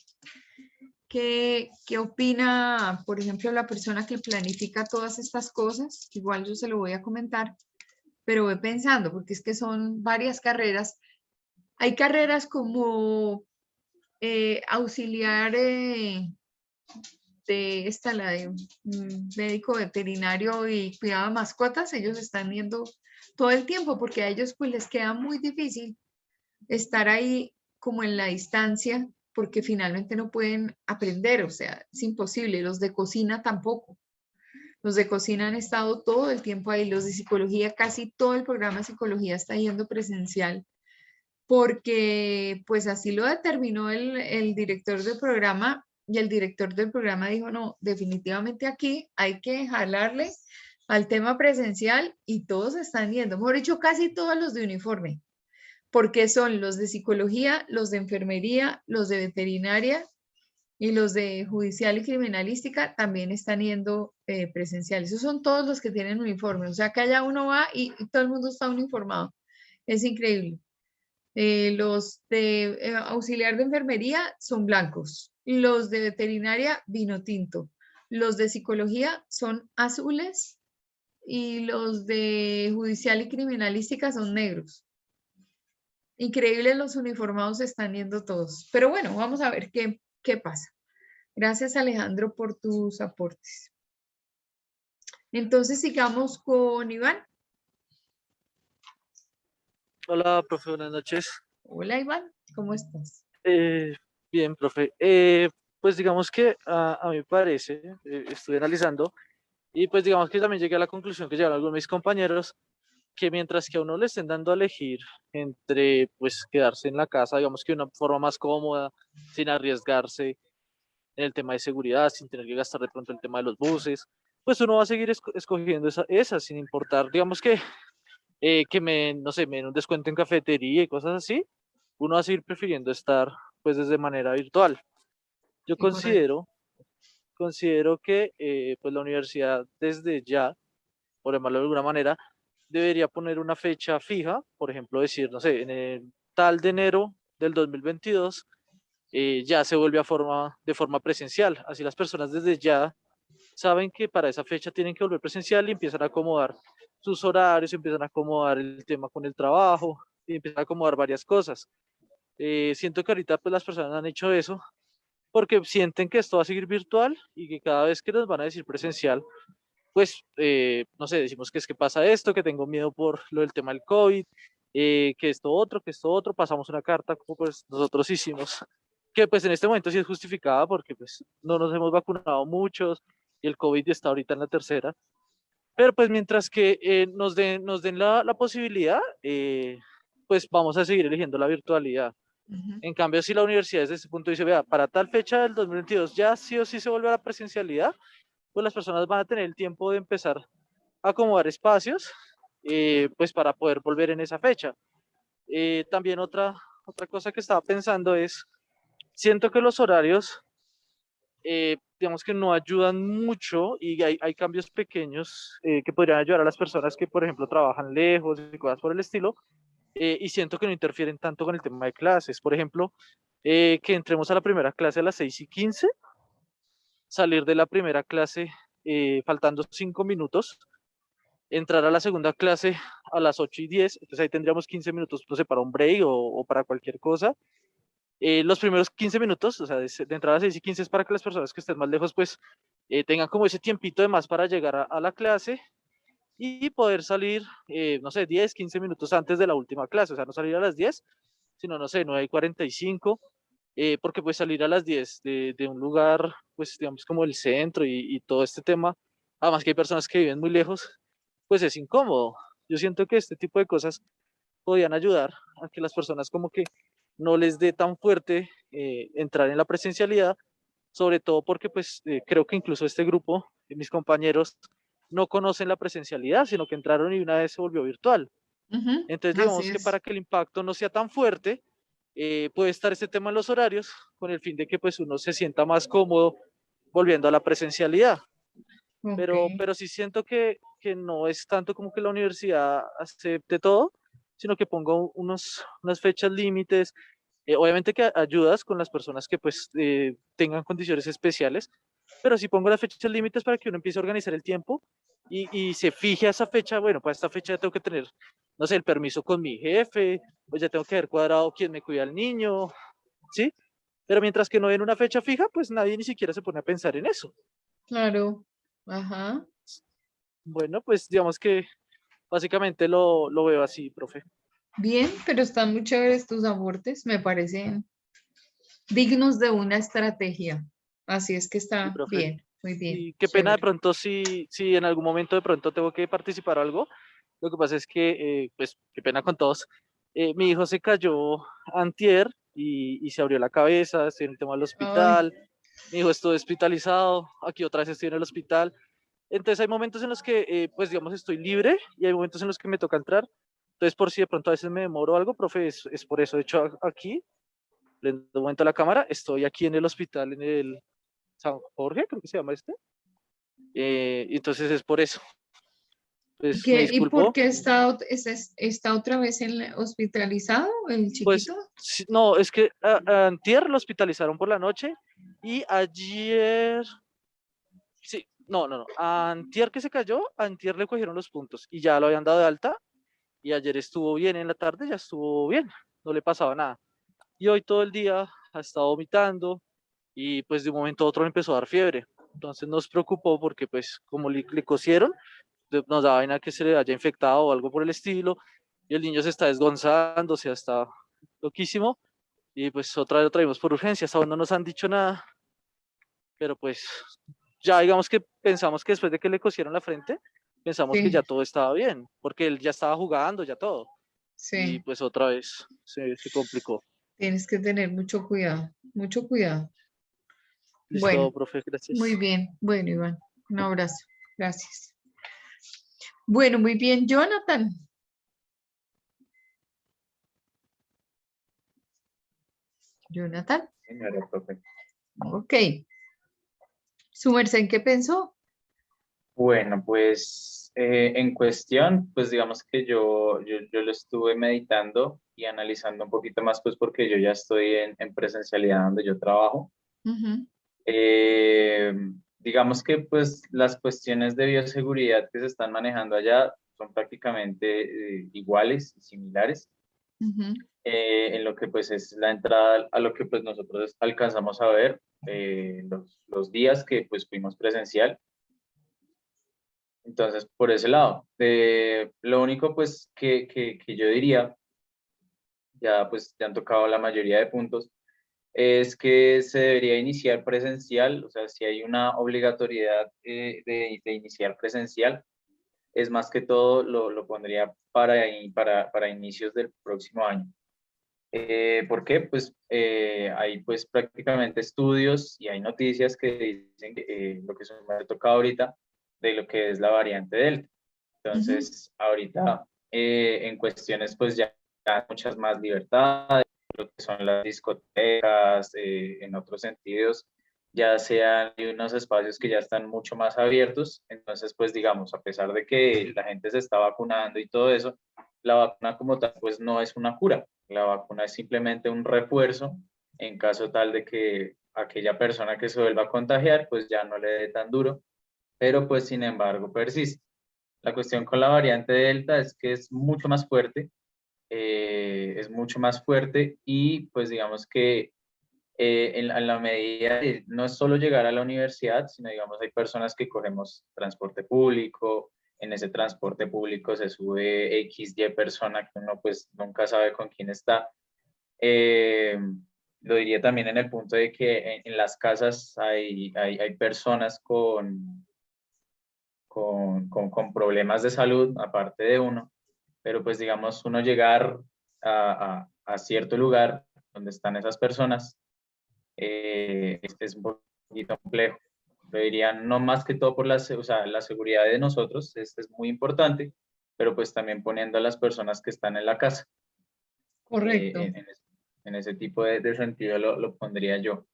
¿qué opina, por ejemplo, la persona que planifica todas estas cosas? Igual yo se lo voy a comentar, pero voy pensando, porque es que son varias carreras. Hay carreras como auxiliar de la de médico veterinario y cuidado de mascotas, ellos están viendo todo el tiempo, porque a ellos pues les queda muy difícil estar ahí como en la distancia, porque finalmente no pueden aprender, o sea, es imposible. Los de cocina tampoco. Los de cocina han estado todo el tiempo ahí. Los de psicología, casi todo el programa de psicología está yendo presencial, porque pues así lo determinó el director del programa, y el director del programa dijo, no, definitivamente aquí hay que jalarle al tema presencial, y todos están yendo, mejor dicho, casi todos los de uniforme, porque son los de psicología, los de enfermería, los de veterinaria Y los de judicial y criminalística también están yendo presencial. Esos son todos los que tienen uniforme. O sea, que allá uno va y todo el mundo está uniformado. Es increíble. Los de auxiliar de enfermería son blancos. Los de veterinaria, vino tinto. Los de psicología son azules y los de judicial y criminalística son negros. Increíble, los uniformados están yendo todos. Pero bueno, vamos a ver qué pasa. Gracias, Alejandro, por tus aportes. Entonces, sigamos con Iván. Hola, profe, buenas noches. Hola, Iván, ¿cómo estás? Bien, profe. Pues digamos que a mí me parece, estuve analizando, y pues digamos que también llegué a la conclusión que llegaron algunos de mis compañeros, que mientras que a uno le estén dando a elegir entre pues quedarse en la casa, digamos que de una forma más cómoda, sin arriesgarse en el tema de seguridad, sin tener que gastar de pronto el tema de los buses, pues uno va a seguir escogiendo esa sin importar, digamos que no sé, me den un descuento en cafetería y cosas así, uno va a seguir prefiriendo estar pues desde manera virtual. Yo Sí, correcto. considero que pues la universidad desde ya, por llamarlo de alguna manera, debería poner una fecha fija, por ejemplo, decir, no sé, en el tal de enero del 2022 ya se vuelve de forma presencial. Así las personas desde ya saben que para esa fecha tienen que volver presencial y empiezan a acomodar sus horarios, empiezan a acomodar el tema con el trabajo, y empiezan a acomodar varias cosas. Siento que ahorita pues las personas han hecho eso porque sienten que esto va a seguir virtual y que cada vez que nos van a decir presencial, pues, no sé, decimos que es que pasa esto, que tengo miedo por lo del tema del COVID, que esto otro, pasamos una carta como pues nosotros hicimos, que pues en este momento sí es justificada porque pues no nos hemos vacunado muchos y el COVID está ahorita en la tercera, pero pues mientras que nos den la posibilidad, pues vamos a seguir eligiendo la virtualidad. Ujú. En cambio, si la universidad desde ese punto dice, vea, para tal fecha del 2022 ya sí o sí se vuelve a la presencialidad, pues las personas van a tener el tiempo de empezar a acomodar espacios, pues para poder volver en esa fecha. También otra cosa que estaba pensando es, siento que los horarios, digamos que no ayudan mucho y hay cambios pequeños que podrían ayudar a las personas que, por ejemplo, trabajan lejos y cosas por el estilo, y siento que no interfieren tanto con el tema de clases. Por ejemplo, que entremos a la primera clase a las 6:15, salir de la primera clase faltando 5 minutos, entrar a la segunda clase a las 8:10, entonces ahí tendríamos 15 minutos, no sé, para un break o para cualquier cosa. Los primeros 15 minutos, o sea, de entrada a 6:15 es para que las personas que estén más lejos, pues, tengan como ese tiempito de más para llegar a la clase y poder salir, no sé, 10, 15 minutos antes de la última clase, o sea, no salir a las 10, sino, no sé, 9:45, porque pues salir a las 10 de un lugar, pues, digamos, como el centro y todo este tema, además que hay personas que viven muy lejos, pues es incómodo. Yo siento que este tipo de cosas podían ayudar a que las personas como que no les dé tan fuerte entrar en la presencialidad, sobre todo porque pues creo que incluso este grupo, mis compañeros, no conocen la presencialidad, sino que entraron y una vez se volvió virtual. Ujú. Entonces Así digamos que es. para que el impacto no sea tan fuerte, puede estar este tema en los horarios, con el fin de que pues uno se sienta más cómodo volviendo a la presencialidad. Ok. Pero sí siento que no es tanto como que la universidad acepte todo, sino que ponga unas fechas límites. Obviamente que ayudas con las personas que pues tengan condiciones especiales, pero sí pongo las fechas límites para que uno empiece a organizar el tiempo y se fije a esa fecha, bueno, para esta fecha ya tengo que tener, no sé, el permiso con mi jefe, pues ya tengo que haber cuadrado quién me cuida al niño, ¿sí? Pero mientras que no den una fecha fija, pues nadie ni siquiera se pone a pensar en eso. Claro. Ajá. Bueno, pues digamos que básicamente lo veo así, profe. Bien, pero están muy chéveres tus aportes. Me parecen dignos de una estrategia. Así es que Sí, está profe. bien. Muy bien. Y qué pena de Chévere. pronto si en algún momento de pronto tengo que participar o algo. Lo que pasa es que, pues, qué pena con todos. Mi hijo se cayó antier y se abrió la cabeza, estoy en el tema del Ay, hospital. Mi hijo estuvo hospitalizado, aquí otra vez estoy en el hospital. Entonces hay momentos en los que, pues, digamos, estoy libre y hay momentos en los que me toca entrar. Entonces, por si de pronto a veces me demoro algo, profe, es por eso. De hecho, aquí prendo un momento la cámara, estoy aquí en el hospital, en el San Jorge, creo que se llama este. Entonces es por eso. Pues me ¿Y por disculpo. qué está otra vez hospitalizado el Pues chiquito? no, es que antier lo hospitalizaron por la noche y ayer, sí, no, antier que se cayó, antier le cogieron los puntos y ya lo habían dado de alta y ayer estuvo bien en la tarde, ya estuvo bien, no le pasaba nada. Y hoy todo el día ha estado vomitando y pues de un momento a otro le empezó a dar fiebre. Entonces nos preocupó porque pues como le cosieron, nos da vaina que se le haya infectado o algo por el estilo y el niño se está desgonzando, o sea, está loquísimo. Y pues otra vez lo traímos por urgencias, aún no nos han dicho nada, pero pues ya digamos que pensamos que después de que le cosieron la frente, pensamos que ya Sí, todo estaba bien, porque él ya estaba jugando, ya todo. Y sí, pues otra vez se complicó. tienes que tener mucho cuidado, mucho cuidado. Bueno, Listo, profe, muy gracias. bien. Bueno, Iván, un abrazo. Gracias. Bueno, muy bien, Jonathan. Jonathan, Señora profe. ok. ¿Su merced en qué pensó? Bueno, pues en cuestión, pues digamos que yo lo estuve meditando y analizando un poquito más, pues porque yo ya estoy en presencialidad donde yo trabajo. Ujú, Eh, digamos que pues las cuestiones de bioseguridad que se están manejando allá son prácticamente iguales y similares ujú, en lo que pues es la entrada a lo que pues nosotros alcanzamos a ver los días que pues fuimos presencial. Entonces, por ese lado, lo único pues que yo diría, ya pues ya han tocado la mayoría de puntos, es que se debería iniciar presencial, o sea, si hay una obligatoriedad de iniciar presencial, es más que todo lo pondría para inicios del próximo año. ¿Por qué? Pues hay pues prácticamente estudios y hay noticias que dicen que, lo que se me ha tocado ahorita de lo que es la variante Delta. ujú. Entonces, ahorita en cuestiones pues ya hay muchas más libertades, lo que son las discotecas, en otros sentidos, ya sean unos espacios que ya están mucho más abiertos. Entonces, pues digamos, a pesar de que la gente se está vacunando y todo eso, la vacuna como tal pues no es una cura. La vacuna es simplemente un refuerzo en caso tal de que aquella persona que se vuelva a contagiar pues ya no le dé tan duro, pero pues sin embargo persiste. La cuestión con la variante Delta es que es mucho más fuerte y pues digamos que en la medida de no es solo llegar a la universidad, sino digamos hay personas que cogemos transporte público, en ese transporte público se sube X, Y persona que uno pues nunca sabe con quién está. Eh, lo diría también en el punto de que en las casas hay personas con problemas de salud, aparte de uno, pero pues digamos, uno llegar a cierto lugar donde están esas personas es un poquito complejo. Lo diría no más que todo por o sea, la seguridad de nosotros, es muy importante, pero pues también poniendo a las personas que están en la casa. Eh, Correcto. en, en ese, en ese tipo de sentido lo pondría yo.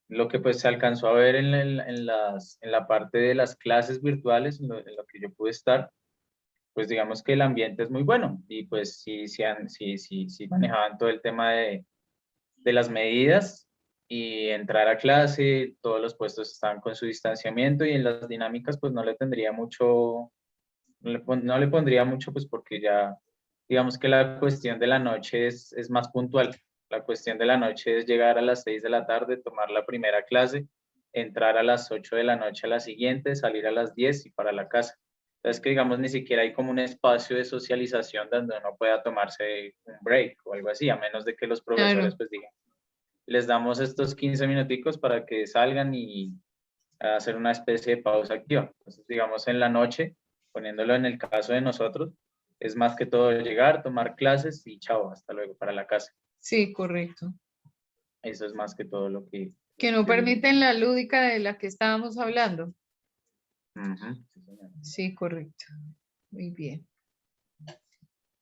Lo que pues se alcanzó a ver en la parte de las clases virtuales, en lo que yo pude estar, pues digamos que el ambiente es muy bueno y pues sí manejaban todo el tema de las medidas y entrar a clase, todos los puestos estaban con su distanciamiento y en las dinámicas pues no le tendría mucho, no le pondría mucho pues porque ya digamos que la cuestión de la noche es más puntual. La cuestión de la noche es llegar a las 6 de la tarde, tomar la primera clase, entrar a las 8 de la noche a la siguiente, salir a las 10 y para la casa. Entonces que digamos ni siquiera hay como un espacio de socialización donde uno pueda tomarse un break o algo así, a menos de que los profesores Claro. pues digan, les damos estos 15 minuticos para que salgan y hacer una especie de pausa activa. Entonces digamos en la noche, poniéndolo en el caso de nosotros, es más que todo llegar, tomar clases y chao, hasta luego para la casa. Sí, correcto. Eso es más que todo Que no yo diría. permiten la lúdica de la que estábamos hablando. Ujú, sí, señor. Sí, correcto. Muy bien.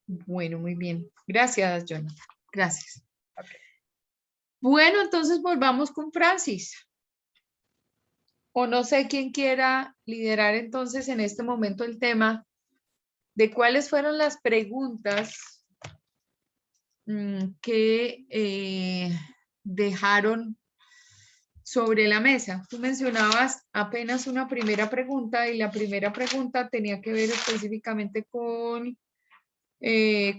Bueno, muy bien. Gracias, Jonathan. Gracias. Ok. Bueno, entonces volvamos con Francis. O no sé quién quiera liderar entonces en este momento el tema de cuáles fueron las preguntas que dejaron sobre la mesa. Tú mencionabas apenas una primera pregunta y la primera pregunta tenía que ver específicamente con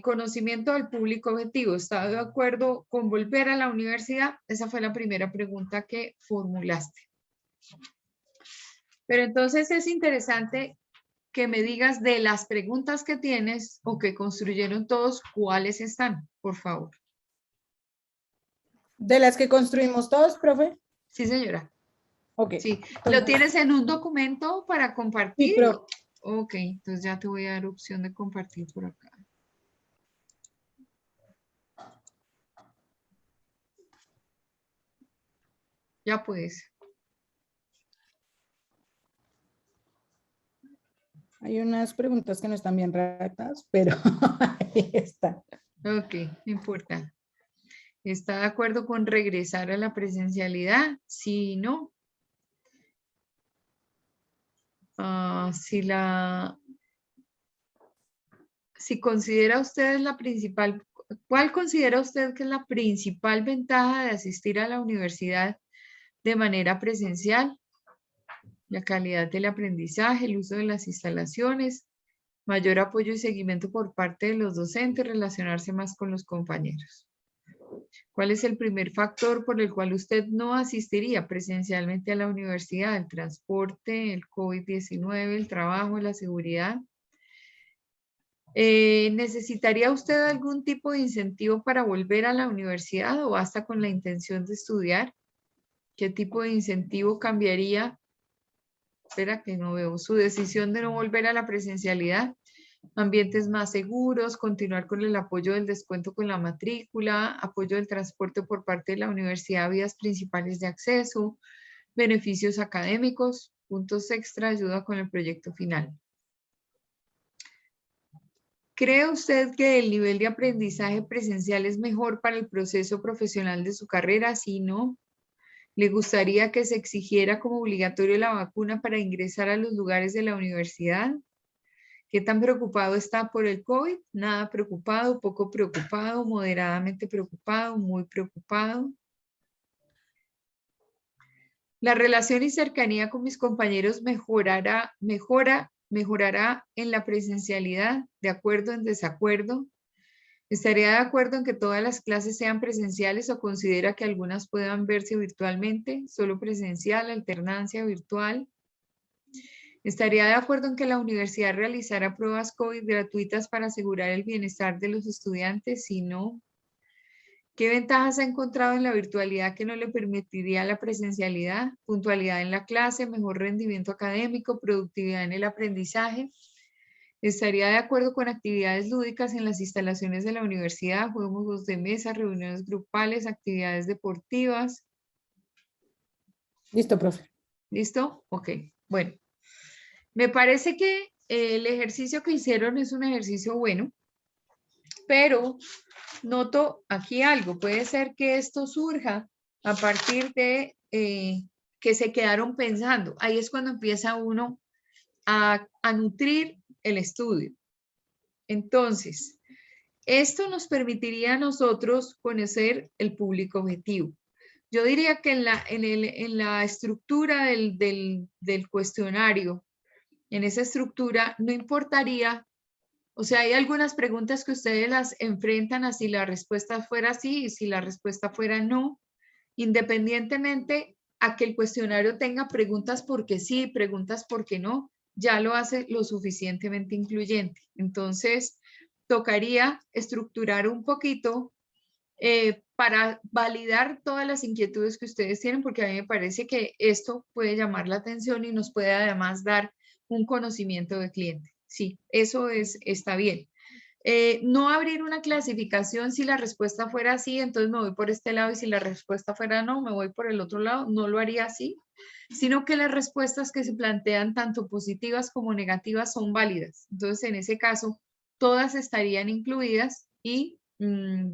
conocimiento del público objetivo. ¿Está de acuerdo con volver a la universidad? Esa fue la primera pregunta que formulaste. Pero entonces es interesante que me digas de las preguntas que tienes o que construyeron todos, ¿cuáles están? Por favor. De las que construimos todos, profe. Sí, señora. Ok. Sí. ¿Lo Entonces, tienes en un documento para compartir? sí, profe. Ok, entonces ya te voy a dar opción de compartir por acá. Ya puedes. Hay unas preguntas que no están bien redactadas, pero ahí está. Ok, no importa. ¿Está de acuerdo con regresar a la presencialidad? Sí, no. Si considera usted la principal, ¿cuál considera usted que es la principal ventaja de asistir a la universidad de manera presencial? La calidad del aprendizaje, el uso de las instalaciones, mayor apoyo y seguimiento por parte de los docentes, relacionarse más con los compañeros. ¿Cuál es el primer factor por el cual usted no asistiría presencialmente a la universidad? ¿El transporte, el COVID-19, el trabajo, la seguridad? ¿Necesitaría usted algún tipo de incentivo para volver a la universidad o basta con la intención de estudiar? ¿Qué tipo de incentivo cambiaría? Espera que no veo. Su decisión de no volver a la presencialidad. Ambientes más seguros, continuar con el apoyo del descuento con la matrícula, apoyo del transporte por parte de la universidad, vías principales de acceso, beneficios académicos, puntos extra, ayuda con el proyecto final. ¿Cree usted que el nivel de aprendizaje presencial es mejor para el proceso profesional de su carrera? Sí, no. ¿Le gustaría que se exigiera como obligatorio la vacuna para ingresar a los lugares de la universidad? ¿Qué tan preocupado está por el COVID? Nada preocupado, poco preocupado, moderadamente preocupado, muy preocupado. La relación y cercanía con mis compañeros mejorará en la presencialidad, de acuerdo en desacuerdo. ¿Estaría de acuerdo en que todas las clases sean presenciales o considera que algunas puedan verse virtualmente? ¿Solo presencial, alternancia virtual? ¿Estaría de acuerdo en que la universidad realizara pruebas COVID gratuitas para asegurar el bienestar de los estudiantes? Si no, ¿qué ventajas ha encontrado en la virtualidad que no le permitiría la presencialidad? Puntualidad en la clase, mejor rendimiento académico, productividad en el aprendizaje. ¿Estaría de acuerdo con actividades lúdicas en las instalaciones de la universidad, juegos de mesa, reuniones grupales, actividades deportivas? Listo, profe. ¿Listo? Ok, bueno. Me parece que el ejercicio que hicieron es un ejercicio bueno, pero noto aquí algo. Puede ser que esto surja a partir de que se quedaron pensando. Ahí es cuando empieza uno a nutrir el estudio. Entonces, esto nos permitiría a nosotros conocer el público objetivo. Yo diría que en la estructura del cuestionario, en esa estructura, no importaría, o sea, hay algunas preguntas que ustedes las enfrentan a si la respuesta fuera sí y si la respuesta fuera no, independientemente a que el cuestionario tenga preguntas porque sí, preguntas porque no, ya lo hace lo suficientemente incluyente. Entonces, tocaría estructurar un poquito para validar todas las inquietudes que ustedes tienen, porque a mí me parece que esto puede llamar la atención y nos puede además dar un conocimiento de cliente. Sí, eso está bien. No abrir una clasificación si la respuesta fuera sí, entonces me voy por este lado y si la respuesta fuera no, me voy por el otro lado, no lo haría así, sino que las respuestas que se plantean tanto positivas como negativas son válidas. Entonces, en ese caso, todas estarían incluidas y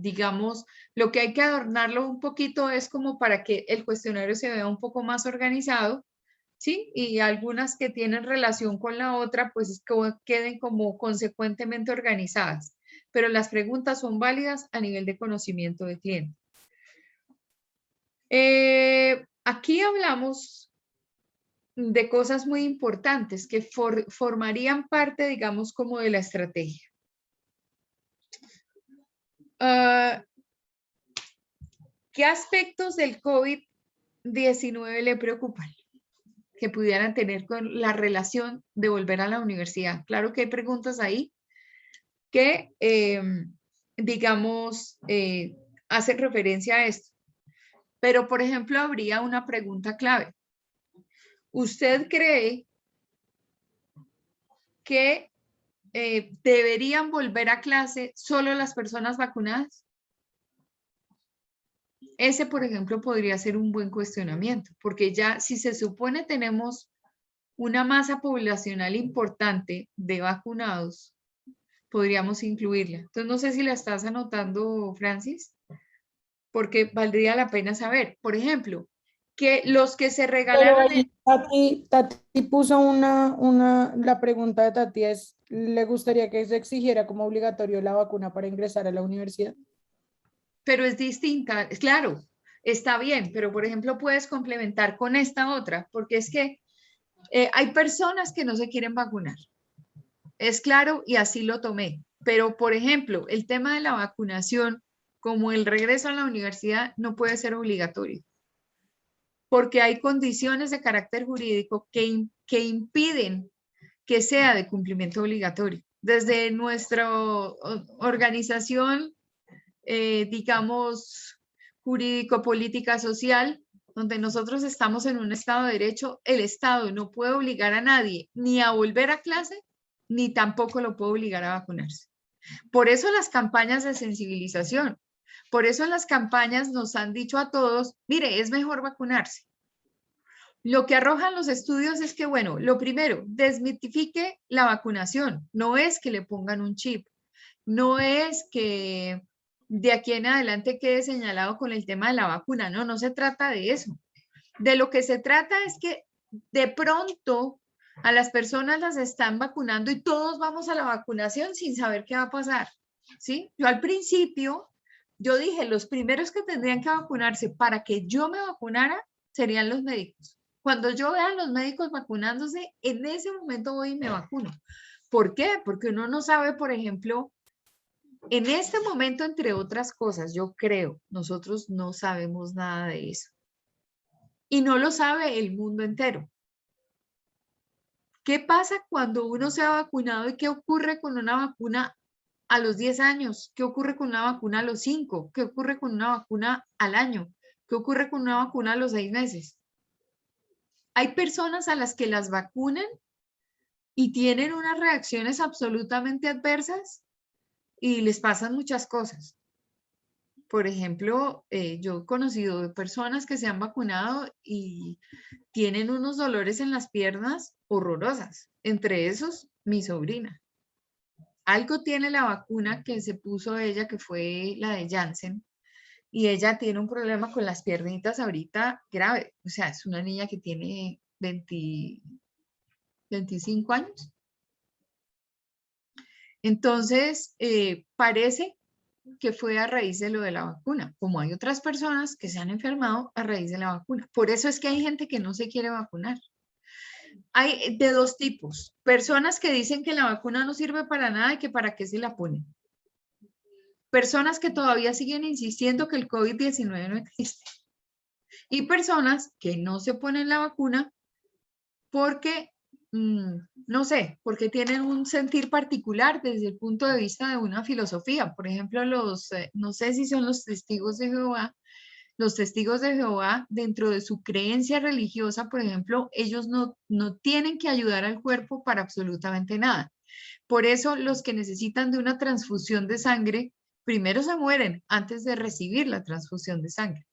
digamos, lo que hay que adornarlo un poquito es como para que el cuestionario se vea un poco más organizado, ¿sí? Y algunas que tienen relación con la otra, pues queden como consecuentemente organizadas. Pero las preguntas son válidas a nivel de conocimiento de cliente. Aquí hablamos de cosas muy importantes que formarían parte, digamos, como de la estrategia. ¿Qué aspectos del COVID-19 le preocupan? Que pudieran tener con la relación de volver a la universidad. Claro que hay preguntas ahí que, digamos, hacen referencia a esto. Pero, por ejemplo, habría una pregunta clave. ¿Usted cree que deberían volver a clase solo las personas vacunadas? Ese, por ejemplo, podría ser un buen cuestionamiento, porque ya si se supone tenemos una masa poblacional importante de vacunados, podríamos incluirla. Entonces, no sé si la estás anotando, Francis, porque valdría la pena saber. Por ejemplo, que los que se Pero regalaron... ahí Tati puso la pregunta de Tati es, ¿le gustaría que se exigiera como obligatorio la vacuna para ingresar a la universidad? Pero es distinta, claro, está bien, pero por ejemplo puedes complementar con esta otra, porque es que hay personas que no se quieren vacunar. Es claro y así lo tomé. Pero, por ejemplo, el tema de la vacunación, como el regreso a la universidad, no puede ser obligatorio. Porque hay condiciones de carácter jurídico que impiden que sea de cumplimiento obligatorio. Desde nuestra organización, digamos, jurídico-política social, donde nosotros estamos en un Estado de Derecho, el Estado no puede obligar a nadie ni a volver a clase, ni tampoco lo puede obligar a vacunarse. Por eso las campañas de sensibilización, por eso en las campañas nos han dicho a todos, mire, es mejor vacunarse. Lo que arrojan los estudios es que, bueno, lo primero, desmitifique la vacunación. No es que le pongan un chip, no es que de aquí en adelante quede señalado con el tema de la vacuna. No, no se trata de eso. De lo que se trata es que de pronto a las personas las están vacunando y todos vamos a la vacunación sin saber qué va a pasar, ¿sí? Yo al principio, yo dije, los primeros que tendrían que vacunarse para que yo me vacunara serían los médicos. Cuando yo vea a los médicos vacunándose, en ese momento voy y me vacuno. ¿Por qué? Porque uno no sabe, por ejemplo, en este momento, entre otras cosas, yo creo, nosotros no sabemos nada de eso. Y no lo sabe el mundo entero. ¿Qué pasa cuando uno se ha vacunado y qué ocurre con una vacuna a los 10 años? ¿Qué ocurre con una vacuna a los 5? ¿Qué ocurre con una vacuna al año? ¿Qué ocurre con una vacuna a los 6 meses? Hay personas a las que las vacunan y tienen unas reacciones absolutamente adversas y les pasan muchas cosas. Por ejemplo, yo he conocido personas que se han vacunado y tienen unos dolores en las piernas horrorosas. Entre esos, mi sobrina. Algo tiene la vacuna que se puso ella, que fue la de Janssen, y ella tiene un problema con las piernitas ahorita grave. O sea, es una niña que tiene 25 años. Entonces, parece que fue a raíz de lo de la vacuna, como hay otras personas que se han enfermado a raíz de la vacuna. Por eso es que hay gente que no se quiere vacunar. Hay de dos tipos, personas que dicen que la vacuna no sirve para nada y que para qué se la ponen. Personas que todavía siguen insistiendo que el COVID-19 no existe. Y personas que no se ponen la vacuna porque, no sé, porque tienen un sentir particular desde el punto de vista de una filosofía. Por ejemplo, no sé si son los testigos de Jehová. Los testigos de Jehová, dentro de su creencia religiosa, por ejemplo, ellos no tienen que ayudar al cuerpo para absolutamente nada. Por eso, los que necesitan de una transfusión de sangre, primero se mueren antes de recibir la transfusión de sangre.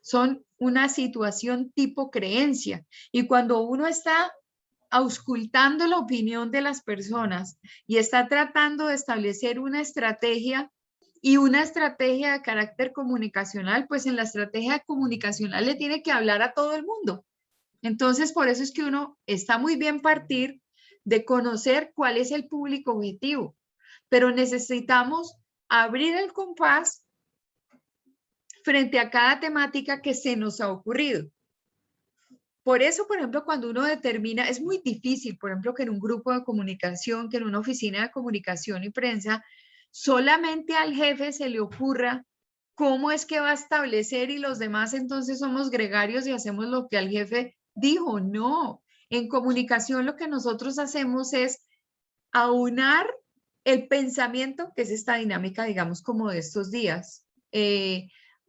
Son una situación tipo creencia. Y cuando uno está auscultando la opinión de las personas y está tratando de establecer una estrategia, Y una estrategia de carácter comunicacional, pues en la estrategia comunicacional le tiene que hablar a todo el mundo. Entonces, por eso es que uno está muy bien partir de conocer cuál es el público objetivo, pero necesitamos abrir el compás frente a cada temática que se nos ha ocurrido. Por eso, por ejemplo, cuando uno determina, es muy difícil, por ejemplo, que en un grupo de comunicación, que en una oficina de comunicación y prensa, solamente al jefe se le ocurra cómo es que va a establecer y los demás entonces somos gregarios y hacemos lo que al jefe dijo. No, en comunicación lo que nosotros hacemos es aunar el pensamiento, que es esta dinámica, digamos, como de estos días,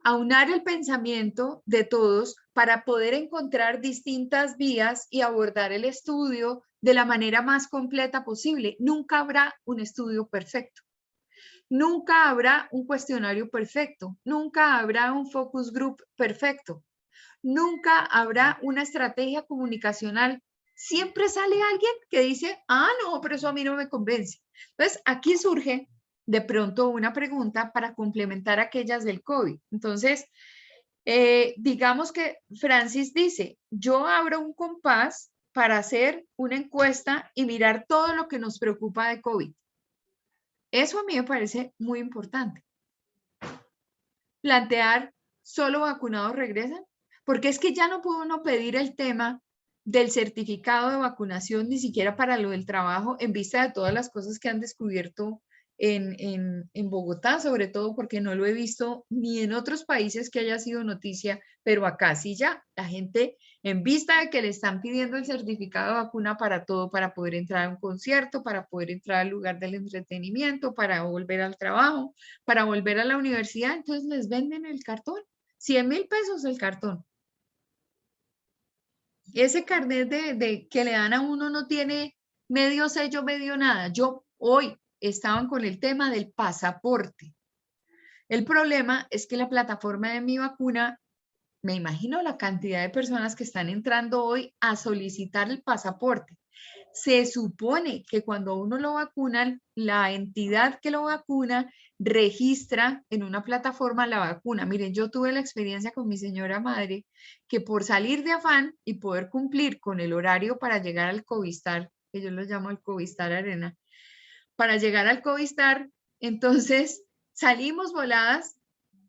aunar el pensamiento de todos para poder encontrar distintas vías y abordar el estudio de la manera más completa posible. Nunca habrá un estudio perfecto. Nunca habrá un cuestionario perfecto. Nunca habrá un focus group perfecto. Nunca habrá una estrategia comunicacional. Siempre sale alguien que dice, ah, no, pero eso a mí no me convence. Entonces, aquí surge de pronto una pregunta para complementar aquellas del COVID. Entonces, digamos que Francis dice, yo abro un compás para hacer una encuesta y mirar todo lo que nos preocupa de COVID. Eso a mí me parece muy importante. Plantear, ¿solo vacunados regresan? Porque es que ya no puede uno pedir el tema del certificado de vacunación ni siquiera para lo del trabajo en vista de todas las cosas que han descubierto en Bogotá, sobre todo porque no lo he visto ni en otros países que haya sido noticia, pero acá sí ya, la gente en vista de que le están pidiendo el certificado de vacuna para todo, para poder entrar a un concierto, para poder entrar al lugar del entretenimiento, para volver al trabajo, para volver a la universidad, entonces les venden el cartón, 100.000 pesos el cartón. Ese carnet que le dan a uno no tiene medio sello, medio nada. Yo hoy estaban con el tema del pasaporte. El problema es que la plataforma de Mi Vacuna, me imagino la cantidad de personas que están entrando hoy a solicitar el pasaporte. Se supone que cuando uno lo vacunan, la entidad que lo vacuna registra en una plataforma la vacuna. Miren, yo tuve la experiencia con mi señora madre que por salir de afán y poder cumplir con el horario para llegar al Covistar, que yo lo llamo el Covistar Arena, para llegar al Covistar, entonces salimos voladas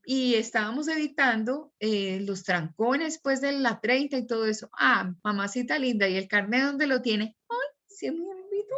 y estábamos evitando los trancones pues de la 30 y todo eso. Ah, mamacita linda, ¿y el carnet dónde lo tiene? Ay, se me olvidó.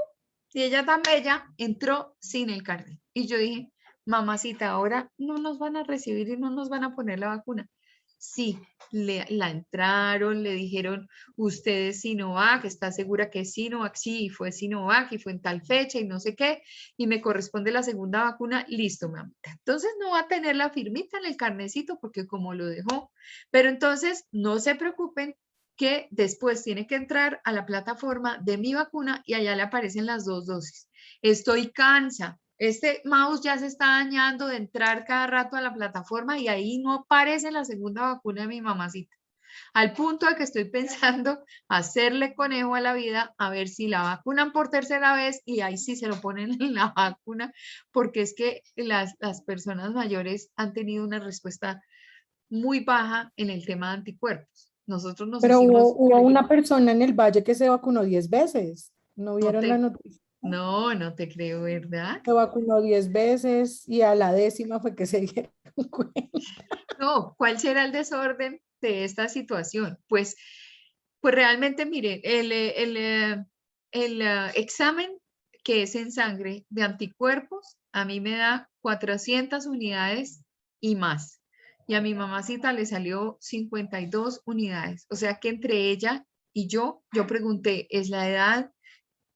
Y ella tan bella entró sin el carnet. Y yo dije, mamacita, ahora no nos van a recibir y no nos van a poner la vacuna. Sí, la entraron, le dijeron, usted es Sinovac, ¿está segura que es Sinovac? Sí, fue Sinovac y fue en tal fecha y no sé qué, y me corresponde la segunda vacuna, listo, mamita. Entonces no va a tener la firmita en el carnecito porque como lo dejó, pero entonces no se preocupen que después tiene que entrar a la plataforma de Mi Vacuna y allá le aparecen las 2 dosis. Estoy cansa. Este mouse ya se está dañando de entrar cada rato a la plataforma y ahí no aparece la segunda vacuna de mi mamacita. Al punto de que estoy pensando hacerle conejo a la vida a ver si la vacunan por tercera vez y ahí sí se lo ponen en la vacuna, porque es que las personas mayores han tenido una respuesta muy baja en el tema de anticuerpos. Nosotros nos Pero hicimos... hubo una persona en el Valle que se vacunó 10 veces. ¿No vieron la noticia? No te creo, ¿verdad? Se vacunó 10 veces y a la 10ª fue que se dieron cuenta. No, ¿cuál será el desorden de esta situación? Pues realmente, mire, el examen que es en sangre de anticuerpos, a mí me da 400 unidades y más. Y a mi mamacita le salió 52 unidades. O sea que entre ella y yo pregunté, ¿es la edad?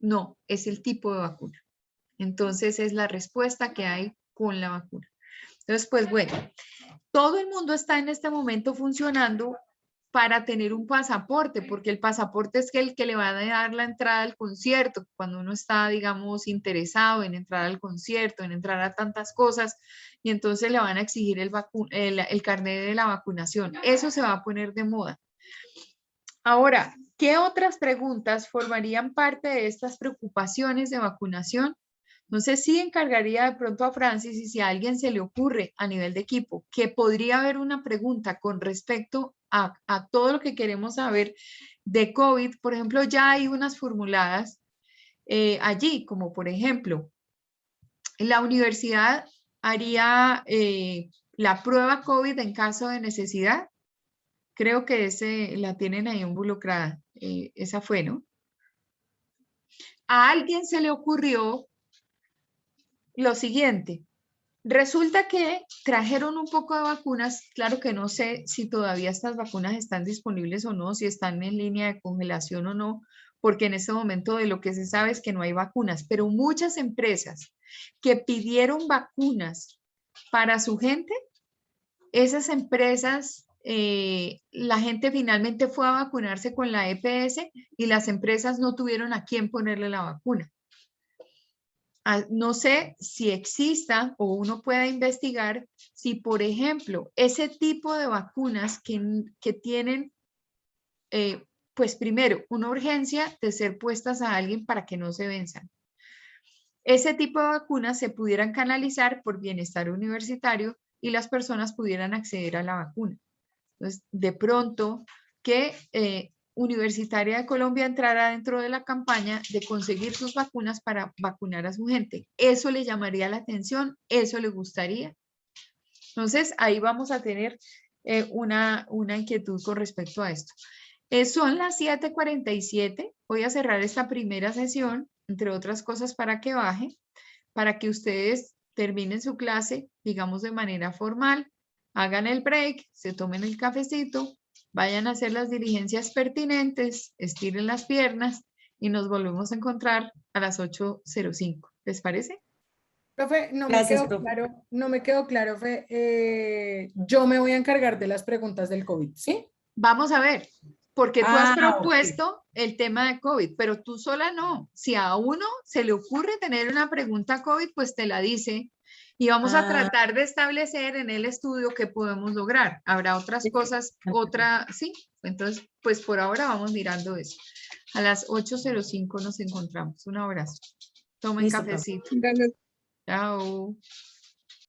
No, es el tipo de vacuna. Entonces es la respuesta que hay con la vacuna. Entonces, pues bueno, todo el mundo está en este momento funcionando para tener un pasaporte, porque el pasaporte es el que le va a dar la entrada al concierto, cuando uno está, digamos, interesado en entrar al concierto, en entrar a tantas cosas, y entonces le van a exigir el carnet de la vacunación. Eso se va a poner de moda. Ahora, ¿qué otras preguntas formarían parte de estas preocupaciones de vacunación? Entonces sí encargaría de pronto a Francis y si a alguien se le ocurre a nivel de equipo que podría haber una pregunta con respecto a todo lo que queremos saber de COVID, por ejemplo, ya hay unas formuladas allí, como por ejemplo, la universidad haría la prueba COVID en caso de necesidad. Creo que la tienen ahí involucrada. Esa fue, ¿no? A alguien se le ocurrió lo siguiente. Resulta que trajeron un poco de vacunas. Claro que no sé si todavía estas vacunas están disponibles o no, si están en línea de congelación o no, porque en este momento de lo que se sabe es que no hay vacunas, pero muchas empresas que pidieron vacunas para su gente, esas empresas, la gente finalmente fue a vacunarse con la EPS y las empresas no tuvieron a quién ponerle la vacuna. No sé si exista o uno pueda investigar si, por ejemplo, ese tipo de vacunas que tienen, pues primero, una urgencia de ser puestas a alguien para que no se venzan. Ese tipo de vacunas se pudieran canalizar por bienestar universitario y las personas pudieran acceder a la vacuna. Entonces, de pronto, que Universitaria de Colombia entrara dentro de la campaña de conseguir sus vacunas para vacunar a su gente. Eso le llamaría la atención, eso le gustaría. Entonces, ahí vamos a tener una inquietud con respecto a esto. Son las 7:47. Voy a cerrar esta primera sesión, entre otras cosas, para que baje, para que ustedes terminen su clase, digamos, de manera formal, hagan el break, se tomen el cafecito, vayan a hacer las diligencias pertinentes, estiren las piernas y nos volvemos a encontrar a las 8:05. ¿Les parece? Profe, Gracias, profe. no me quedó claro, yo me voy a encargar de las preguntas del COVID, ¿sí? Vamos a ver, porque tú has Ok. propuesto el tema de COVID, pero tú sola no. Si a uno se le ocurre tener una pregunta COVID, pues te la dice y vamos a tratar de establecer en el estudio qué podemos lograr. Habrá otras cosas, sí. Entonces, pues por ahora vamos mirando eso. A las 8:05 nos encontramos. Un abrazo. Tomen Listo, profe. cafecito. Gracias. Chao.